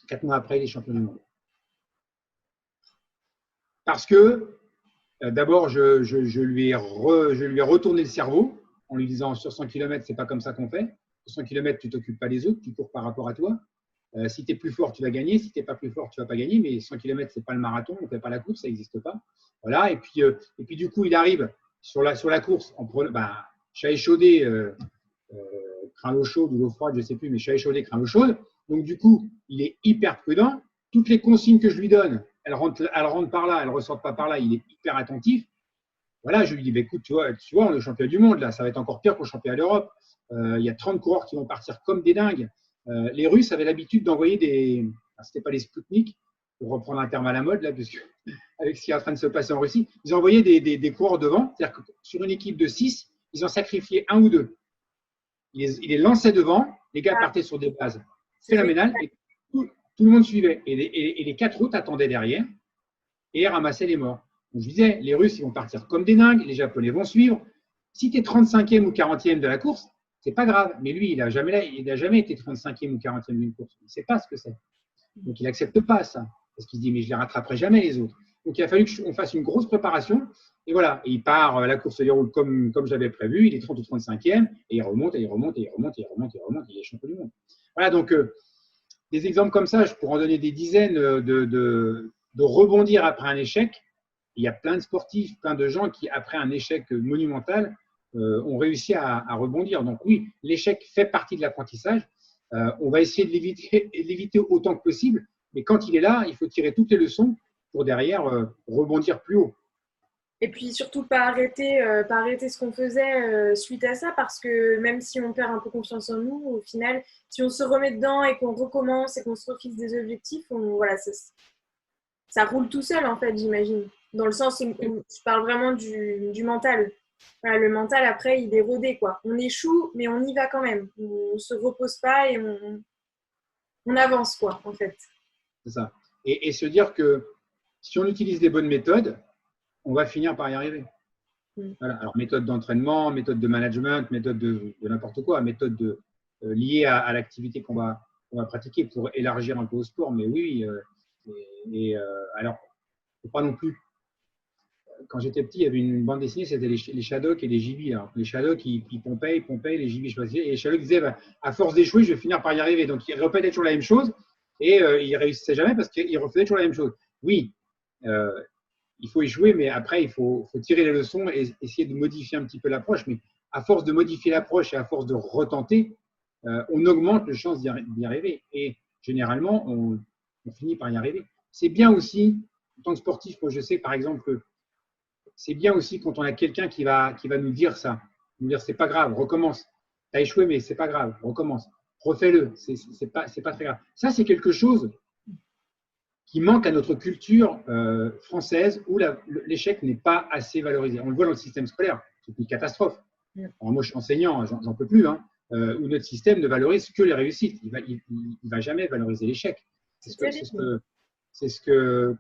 4 mois après, il est champion du monde. Parce que, d'abord, je lui ai retourné le cerveau en lui disant sur 100 km, ce n'est pas comme ça qu'on fait. Sur 100 km, tu ne t'occupes pas des autres, tu cours par rapport à toi. Si tu es plus fort, tu vas gagner. Si tu n'es pas plus fort, tu ne vas pas gagner. Mais 100 km, ce n'est pas le marathon, on ne fait pas la course, ça n'existe pas. Voilà. Et puis, du coup, il arrive sur la course en prenant chat échaudé, crin l'eau chaude ou l'eau froide, je ne sais plus, mais chat échaudé, crin l'eau chaude. Donc, du coup, il est hyper prudent. Toutes les consignes que je lui donne, elles rentrent par là, elles ne ressortent pas par là. Il est hyper attentif. Voilà, je lui dis, écoute, tu vois, on est le championnat du monde, là, ça va être encore pire qu'au championnat d'Europe. Il y a 30 coureurs qui vont partir comme des dingues. Les Russes avaient l'habitude d'envoyer des… Ce n'était pas les Spoutnik, pour reprendre un terme à la mode, là, parce que, avec ce qui est en train de se passer en Russie, ils envoyaient des coureurs devant. C'est-à-dire que sur une équipe de 6, ils en sacrifiaient un ou deux. Ils les lançaient devant, les gars partaient sur des bases phénoménales et tout le monde suivait. Et les 4 autres attendaient derrière et ramassaient les morts. Donc, je disais, les Russes, ils vont partir comme des dingues, les Japonais vont suivre. Si tu es 35e ou 40e de la course, c'est pas grave. Mais lui, il n'a jamais été 35e ou 40e d'une course. Il ne sait pas ce que c'est. Donc, il n'accepte pas ça. Parce qu'il se dit, mais je ne les rattraperai jamais, les autres. Donc, il a fallu qu'on fasse une grosse préparation. Et voilà. Et il part, la course se déroule comme j'avais prévu. Il est 30 ou 35e. Et il remonte, et il remonte, et il remonte, et il remonte, et il remonte. Il est champion du monde. Voilà. Donc, des exemples comme ça, je pourrais en donner des dizaines de rebondir après un échec. Il y a plein de sportifs, plein de gens qui, après un échec monumental, ont réussi à rebondir. Donc oui, l'échec fait partie de l'apprentissage. On va essayer de l'éviter autant que possible, mais quand il est là, il faut tirer toutes les leçons pour derrière rebondir plus haut. Et puis surtout pas arrêter ce qu'on faisait suite à ça, parce que même si on perd un peu confiance en nous, au final, si on se remet dedans et qu'on recommence et qu'on se refixe des objectifs, voilà, ça roule tout seul en fait, j'imagine. Dans le sens où je parle vraiment du mental. Voilà, le mental, après, il est rodé, quoi. On échoue, mais on y va quand même. On ne se repose pas et on avance, quoi, en fait. C'est ça. et se dire que si on utilise les bonnes méthodes, on va finir par y arriver. Voilà. Alors, méthode d'entraînement, méthode de management, méthode de n'importe quoi, méthode liée à l'activité qu'on va pratiquer pour élargir un peu au sport. Mais oui, alors, il ne faut pas non plus. Quand j'étais petit, il y avait une bande dessinée, c'était les Shadocks et les Gibi. Alors, les Shadocks, ils pompaient, les Gibi, je faisais. Et les Shadocks disaient, bah, à force d'échouer, je vais finir par y arriver. Donc, ils répétaient toujours la même chose et ils ne réussissaient jamais parce qu'ils refaisaient toujours la même chose. Oui, il faut échouer, mais après, il faut tirer les leçons et essayer de modifier un petit peu l'approche. Mais à force de modifier l'approche et à force de retenter, on augmente les chances d'y arriver. Et généralement, on finit par y arriver. C'est bien aussi, en tant que sportif, moi je sais par exemple que c'est bien aussi quand on a quelqu'un qui va nous dire ça, nous dire c'est pas grave, recommence. Tu as échoué, mais c'est pas grave, recommence. Refais-le, c'est pas très grave. Ça, c'est quelque chose qui manque à notre culture française où l'échec n'est pas assez valorisé. On le voit dans le système scolaire, c'est une catastrophe. Alors moi, je suis enseignant, j'en peux plus, où notre système ne valorise que les réussites. Il ne va jamais valoriser l'échec. C'est ce que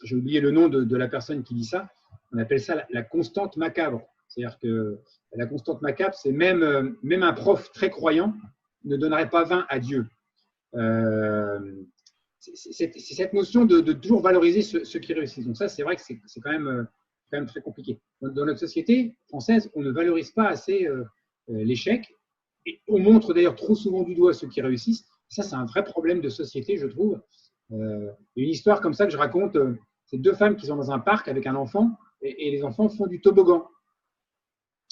j'ai oublié le nom de la personne qui dit ça. On appelle ça la constante macabre. C'est-à-dire que la constante macabre, c'est même un prof très croyant ne donnerait pas 20 à Dieu. C'est cette notion de toujours valoriser ceux qui réussissent. Donc ça, c'est vrai que c'est quand même très compliqué. Dans notre société française, on ne valorise pas assez l'échec. Et on montre d'ailleurs trop souvent du doigt ceux qui réussissent. Ça, c'est un vrai problème de société, je trouve. Une histoire comme ça que je raconte, c'est deux femmes qui sont dans un parc avec un enfant et les enfants font du toboggan.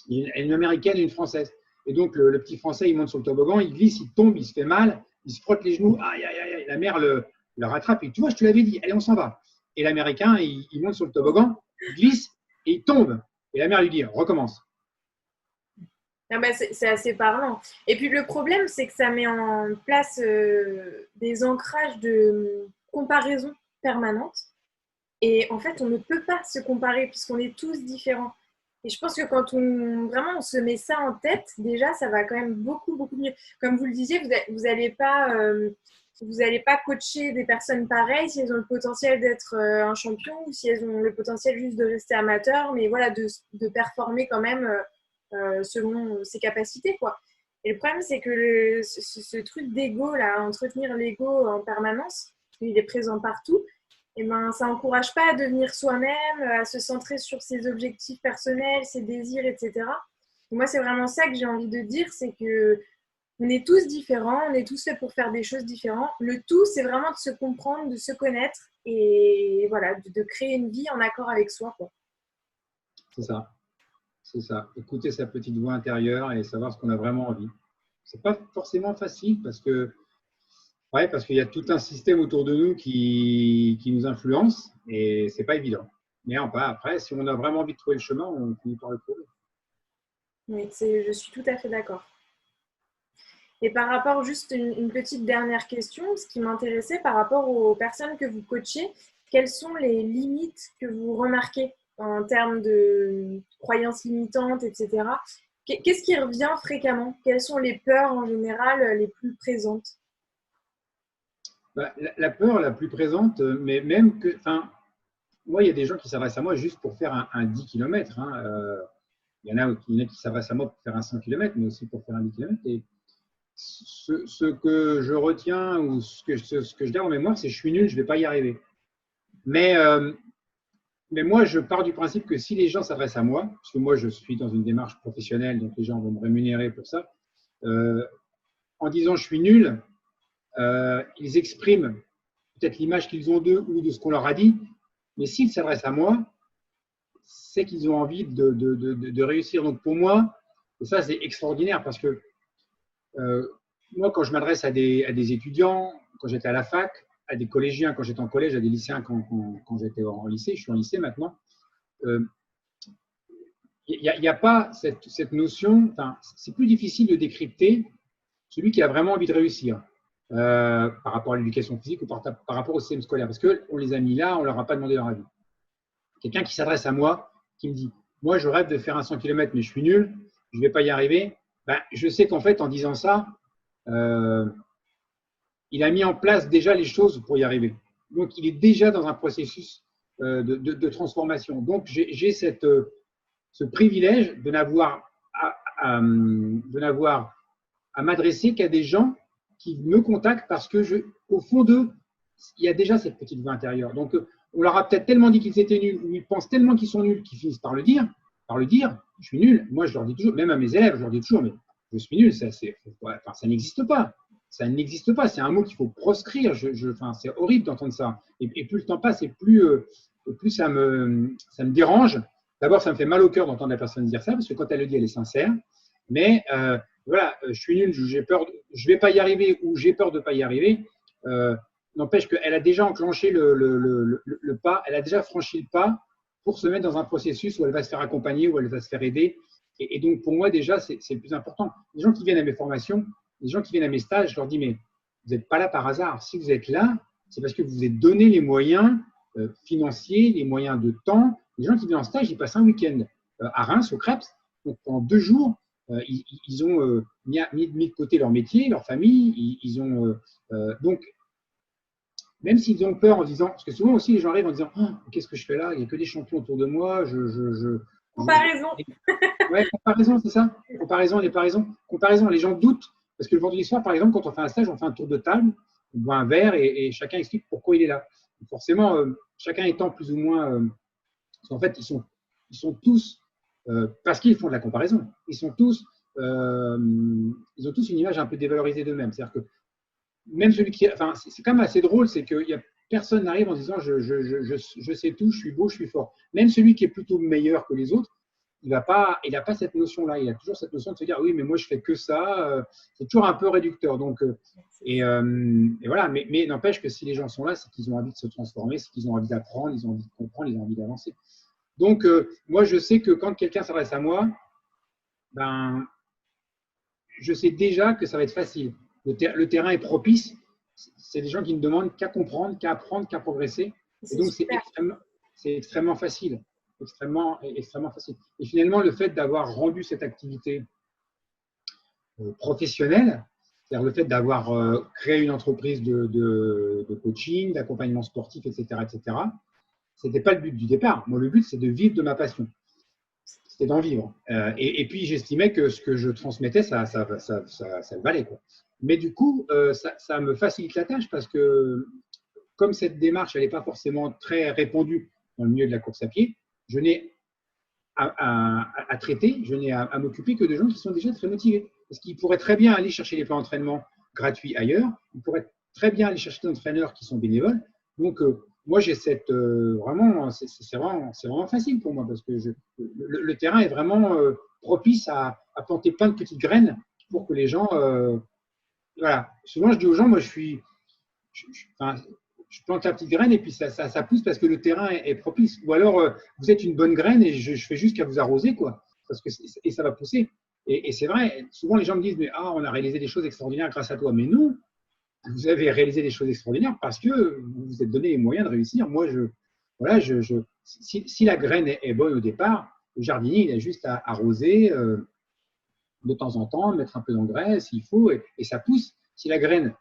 Une américaine et une française. Et donc, le petit français, il monte sur le toboggan, il glisse, il tombe, il se fait mal, il se frotte les genoux, aïe, aïe, aïe, la mère le rattrape et tu vois, je te l'avais dit, allez, on s'en va. Et l'américain, il monte sur le toboggan, il glisse et il tombe. Et la mère lui dit, recommence. Ah bah c'est assez parlant. Et puis le problème, c'est que ça met en place des ancrages de comparaison permanente. Et en fait, on ne peut pas se comparer puisqu'on est tous différents. Et je pense que quand on se met ça en tête, déjà, ça va quand même beaucoup, beaucoup mieux. Comme vous le disiez, vous n'allez pas coacher des personnes pareilles si elles ont le potentiel d'être un champion ou si elles ont le potentiel juste de rester amateur, mais voilà, de performer quand même selon ses capacités, quoi. Et le problème, c'est que ce truc d'ego, là, entretenir l'ego en permanence, il est présent partout. Et ben, ça n'encourage pas à devenir soi-même, à se centrer sur ses objectifs personnels, ses désirs, etc. Et moi, c'est vraiment ça que j'ai envie de dire, c'est que on est tous différents, on est tous faits pour faire des choses différentes. Le tout, c'est vraiment de se comprendre, de se connaître et voilà, de créer une vie en accord avec soi, quoi. C'est ça. C'est ça. Écouter sa petite voix intérieure et savoir ce qu'on a vraiment envie. C'est pas forcément facile parce qu'il y a tout un système autour de nous qui nous influence et c'est pas évident. Mais après, si on a vraiment envie de trouver le chemin, on finit par le trouver. Oui, je suis tout à fait d'accord. Et par rapport, juste une petite dernière question, ce qui m'intéressait par rapport aux personnes que vous coachez, quelles sont les limites que vous remarquez en termes de croyances limitantes, etc. Qu'est-ce qui revient fréquemment? Quelles sont les peurs en général les plus présentes? La peur la plus présente, mais même que, moi, il y a des gens qui s'adressent à moi juste pour faire un 10 km. Il y en a qui s'adressent à moi pour faire un 100 km, mais aussi pour faire un 10 km. Et ce que je retiens ou ce que je garde en mémoire, c'est que je suis nul, je ne vais pas y arriver. Mais moi, je pars du principe que si les gens s'adressent à moi, parce que moi, je suis dans une démarche professionnelle, donc les gens vont me rémunérer pour ça, en disant je suis nul, ils expriment peut-être l'image qu'ils ont d'eux ou de ce qu'on leur a dit, mais s'ils s'adressent à moi, c'est qu'ils ont envie de réussir. Donc pour moi, et ça c'est extraordinaire parce que moi, quand je m'adresse à des étudiants, quand j'étais à la fac, à des collégiens, quand j'étais en collège, à des lycéens quand j'étais en lycée, je suis en lycée maintenant, il n'y a pas cette notion, c'est plus difficile de décrypter celui qui a vraiment envie de réussir par rapport à l'éducation physique ou par rapport au système scolaire, parce qu'on les a mis là, on ne leur a pas demandé leur avis. Quelqu'un qui s'adresse à moi, qui me dit « Moi, je rêve de faire un 100 km, mais je suis nul, je ne vais pas y arriver. » Je sais qu'en fait, en disant ça, il a mis en place déjà les choses pour y arriver. Donc, il est déjà dans un processus de transformation. Donc, j'ai ce privilège de n'avoir à m'adresser qu'à des gens qui me contactent parce que, au fond d'eux, il y a déjà cette petite voix intérieure. Donc, on leur a peut-être tellement dit qu'ils étaient nuls, ou ils pensent tellement qu'ils sont nuls qu'ils finissent par le dire. Je suis nul. Moi, je leur dis toujours, même à mes élèves, je leur dis toujours, mais je suis nul, ça n'existe pas. Ça n'existe pas. C'est un mot qu'il faut proscrire. C'est horrible d'entendre ça. Et plus le temps passe, et plus ça me dérange. D'abord, ça me fait mal au cœur d'entendre la personne dire ça, parce que quand elle le dit, elle est sincère. Mais voilà, je suis nul, j'ai peur, je ne vais pas y arriver, ou j'ai peur de ne pas y arriver. N'empêche qu'elle a déjà enclenché le pas, elle a déjà franchi le pas pour se mettre dans un processus où elle va se faire accompagner, où elle va se faire aider. Et donc, pour moi, déjà, c'est le plus important. Les gens qui viennent à mes formations, les gens qui viennent à mes stages, je leur dis, mais vous n'êtes pas là par hasard. Si vous êtes là, c'est parce que vous vous êtes donné les moyens financiers, les moyens de temps. Les gens qui viennent en stage, ils passent un week-end à Reims, au Crêpes. Donc, pendant 2 jours, ils ont mis de côté leur métier, leur famille. Donc, même s'ils ont peur en disant, parce que souvent aussi les gens arrivent en disant, oh, qu'est-ce que je fais là? Il n'y a que des champions autour de moi. Comparaison. Ouais, comparaison, c'est ça. Comparaison. Les gens doutent parce que le vendredi soir, par exemple, quand on fait un stage, on fait un tour de table, on boit un verre et chacun explique pourquoi il est là. Et forcément, chacun étant plus ou moins, en fait, ils sont tous parce qu'ils font de la comparaison. Ils ont tous une image un peu dévalorisée d'eux-mêmes. C'est-à-dire que même celui qui, enfin, c'est quand même assez drôle, c'est que personne n'arrive en disant je sais tout, je suis beau, je suis fort. Même celui qui est plutôt meilleur que les autres, il n'a pas cette notion-là. Il a toujours cette notion de se dire oui, mais moi je fais que ça. C'est toujours un peu réducteur. Donc, et voilà. Mais n'empêche que si les gens sont là, c'est qu'ils ont envie de se transformer, c'est qu'ils ont envie d'apprendre, ils ont envie de comprendre, ils ont envie d'avancer. Donc, moi je sais que quand quelqu'un s'adresse à moi, ben, je sais déjà que ça va être facile. Le terrain est propice. C'est des gens qui ne demandent qu'à comprendre, qu'à apprendre, qu'à progresser. Et donc, c'est extrêmement facile. Extrêmement facile. Et finalement, le fait d'avoir rendu cette activité professionnelle, c'est-à-dire le fait d'avoir créé une entreprise de coaching, d'accompagnement sportif, etc., ce n'était pas le but du départ. Moi, le but, c'est de vivre de ma passion. C'était d'en vivre. Et puis, j'estimais que ce que je transmettais, ça le valait, quoi. Mais du coup, ça me facilite la tâche parce que comme cette démarche, elle n'est pas forcément très répandue dans le milieu de la course à pied, je n'ai à traiter, je n'ai à m'occuper que de gens qui sont déjà très motivés. Parce qu'ils pourraient très bien aller chercher les plans d'entraînement gratuits ailleurs, ils pourraient très bien aller chercher des entraîneurs qui sont bénévoles. Donc, moi, j'ai vraiment, c'est vraiment facile pour moi parce que le terrain est vraiment propice à planter plein de petites graines pour que les gens… voilà. Souvent, je dis aux gens, moi, je plante la petite graine et puis ça pousse parce que le terrain est propice. Ou alors, vous êtes une bonne graine et je fais juste qu'à vous arroser, quoi. Et ça va pousser. Et c'est vrai, souvent les gens me disent, mais on a réalisé des choses extraordinaires grâce à toi. Mais non, vous avez réalisé des choses extraordinaires parce que vous vous êtes donné les moyens de réussir. Moi, si la graine est bonne au départ, le jardinier, il a juste à arroser de temps en temps, mettre un peu d'engrais s'il faut, et ça pousse. Si la graine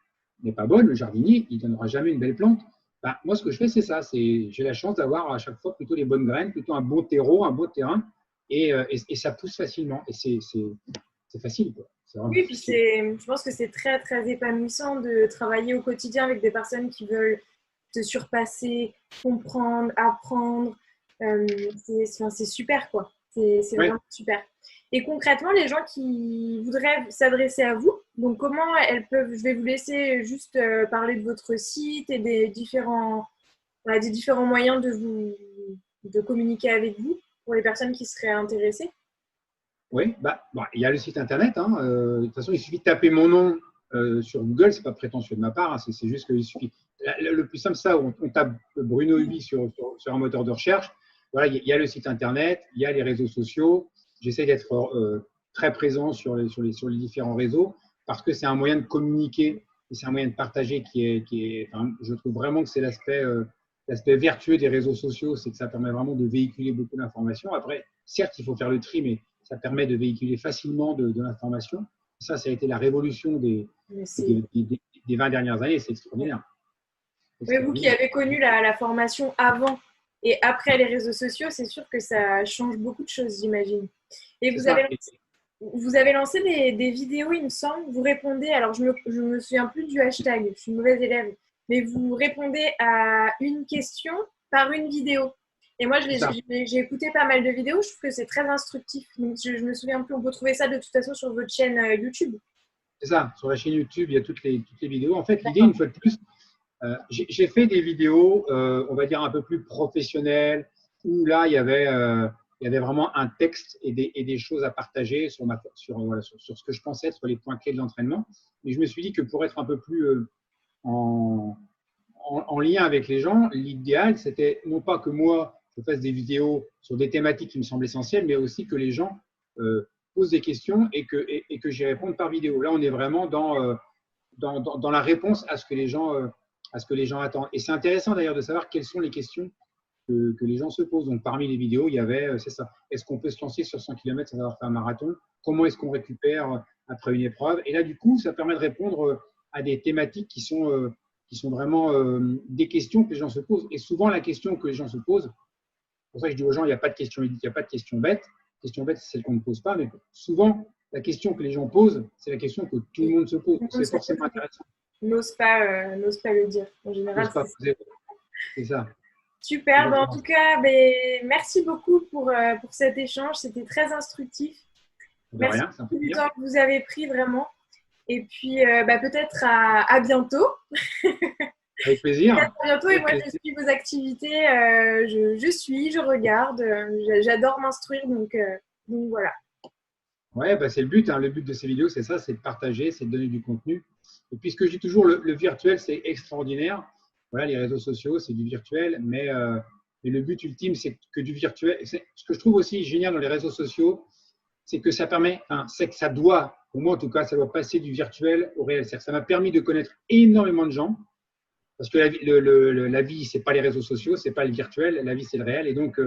n'est pas bonne, le jardinier, il ne donnera jamais une belle plante. Ben, moi, ce que je fais, c'est ça. J'ai la chance d'avoir à chaque fois plutôt les bonnes graines, plutôt un bon terreau, un beau terrain, et ça pousse facilement. Et c'est facile, quoi. Oui, puis je pense que c'est très, très épanouissant de travailler au quotidien avec des personnes qui veulent te surpasser, comprendre, apprendre. C'est super, quoi. C'est vraiment super. Et concrètement, les gens qui voudraient s'adresser à vous, donc comment elles peuvent… Je vais vous laisser juste parler de votre site et des différents moyens de communiquer avec vous pour les personnes qui seraient intéressées. Oui, il y a le site internet. De toute façon, il suffit de taper mon nom sur Google. Ce n'est pas prétentieux de ma part. C'est juste qu'il suffit. Le plus simple, ça, on tape Bruno Huby sur un moteur de recherche. Voilà, il y a le site internet, il y a les réseaux sociaux. J'essaie d'être très présent sur les différents réseaux parce que c'est un moyen de communiquer et c'est un moyen de partager je trouve vraiment que c'est l'aspect vertueux des réseaux sociaux, c'est que ça permet vraiment de véhiculer beaucoup d'informations. Après, certes, il faut faire le tri, mais ça permet de véhiculer facilement de l'information. Ça a été la révolution des 20 dernières années, c'est extraordinaire. Mais vous qui avez connu la formation avant et après les réseaux sociaux, c'est sûr que ça change beaucoup de choses, j'imagine. Et vous avez lancé des vidéos, il me semble. Vous répondez, alors je me souviens plus du hashtag, je suis une mauvaise élève, mais vous répondez à une question par une vidéo. Et moi, j'ai écouté pas mal de vidéos, je trouve que c'est très instructif. Donc, je me souviens plus, on peut trouver ça de toute façon sur votre chaîne YouTube. C'est ça, sur la chaîne YouTube, il y a toutes les vidéos. En fait, l'idée, une fois de plus, j'ai fait des vidéos, on va dire un peu plus professionnelles, où là, il y avait vraiment un texte et des choses à partager sur ce que je pensais être les points clés de l'entraînement. Mais je me suis dit que pour être un peu plus en lien avec les gens, l'idéal, c'était non pas que moi, je fasse des vidéos sur des thématiques qui me semblent essentielles, mais aussi que les gens posent des questions et que j'y réponde par vidéo. Là, on est vraiment dans la réponse à ce que les gens attendent. Et c'est intéressant d'ailleurs de savoir quelles sont les questions que les gens se posent. Donc, parmi les vidéos, il y avait, c'est ça, est-ce qu'on peut se lancer sur 100 km sans avoir fait un marathon? Comment est-ce qu'on récupère après une épreuve? Et là, du coup, ça permet de répondre à des thématiques qui sont vraiment des questions que les gens se posent. Et souvent, la question que les gens se posent, c'est pour ça que je dis aux gens, il n'y a pas de question édite, il n'y a pas de question bête. La question bête, c'est celle qu'on ne pose pas, mais souvent, la question que les gens posent, c'est la question que tout le monde se pose. C'est forcément intéressant. N'ose pas le dire. En général, c'est ça. Super. En tout cas, merci beaucoup pour cet échange. C'était très instructif. Merci pour le temps que vous avez pris vraiment. Et puis, peut-être à bientôt. Avec plaisir. À bientôt. Et moi, je suis vos activités. Je regarde. J'adore m'instruire. Donc voilà. Ouais, c'est le but. Hein. Le but de ces vidéos, c'est ça, c'est de partager, c'est de donner du contenu. Et puis, ce que je dis toujours, le virtuel, c'est extraordinaire. Voilà, les réseaux sociaux, c'est du virtuel, mais le but ultime, c'est que du virtuel. Ce que je trouve aussi génial dans les réseaux sociaux, c'est que ça permet, c'est que ça doit, pour moi en tout cas, ça doit passer du virtuel au réel. C'est-à-dire que ça m'a permis de connaître énormément de gens, parce que la vie, c'est pas les réseaux sociaux, c'est pas le virtuel, la vie, c'est le réel. Et donc,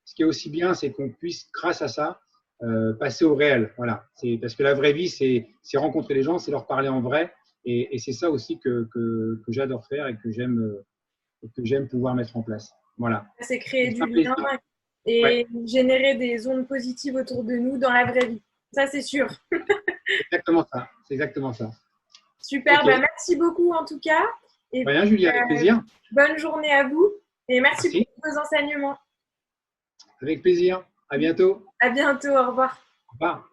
ce qui est aussi bien, c'est qu'on puisse, grâce à ça, passer au réel. Voilà. Parce que la vraie vie, c'est rencontrer les gens, c'est leur parler en vrai. Et c'est ça aussi que j'adore faire et que j'aime pouvoir mettre en place. Voilà. C'est créer du lien et générer des ondes positives autour de nous dans la vraie vie. Ça, c'est sûr. C'est exactement ça. Super. Okay. Merci beaucoup en tout cas. Et rien, Julie, avec plaisir. Bonne journée à vous et merci pour vos enseignements. Avec plaisir. À bientôt. À bientôt. Au revoir. Au revoir.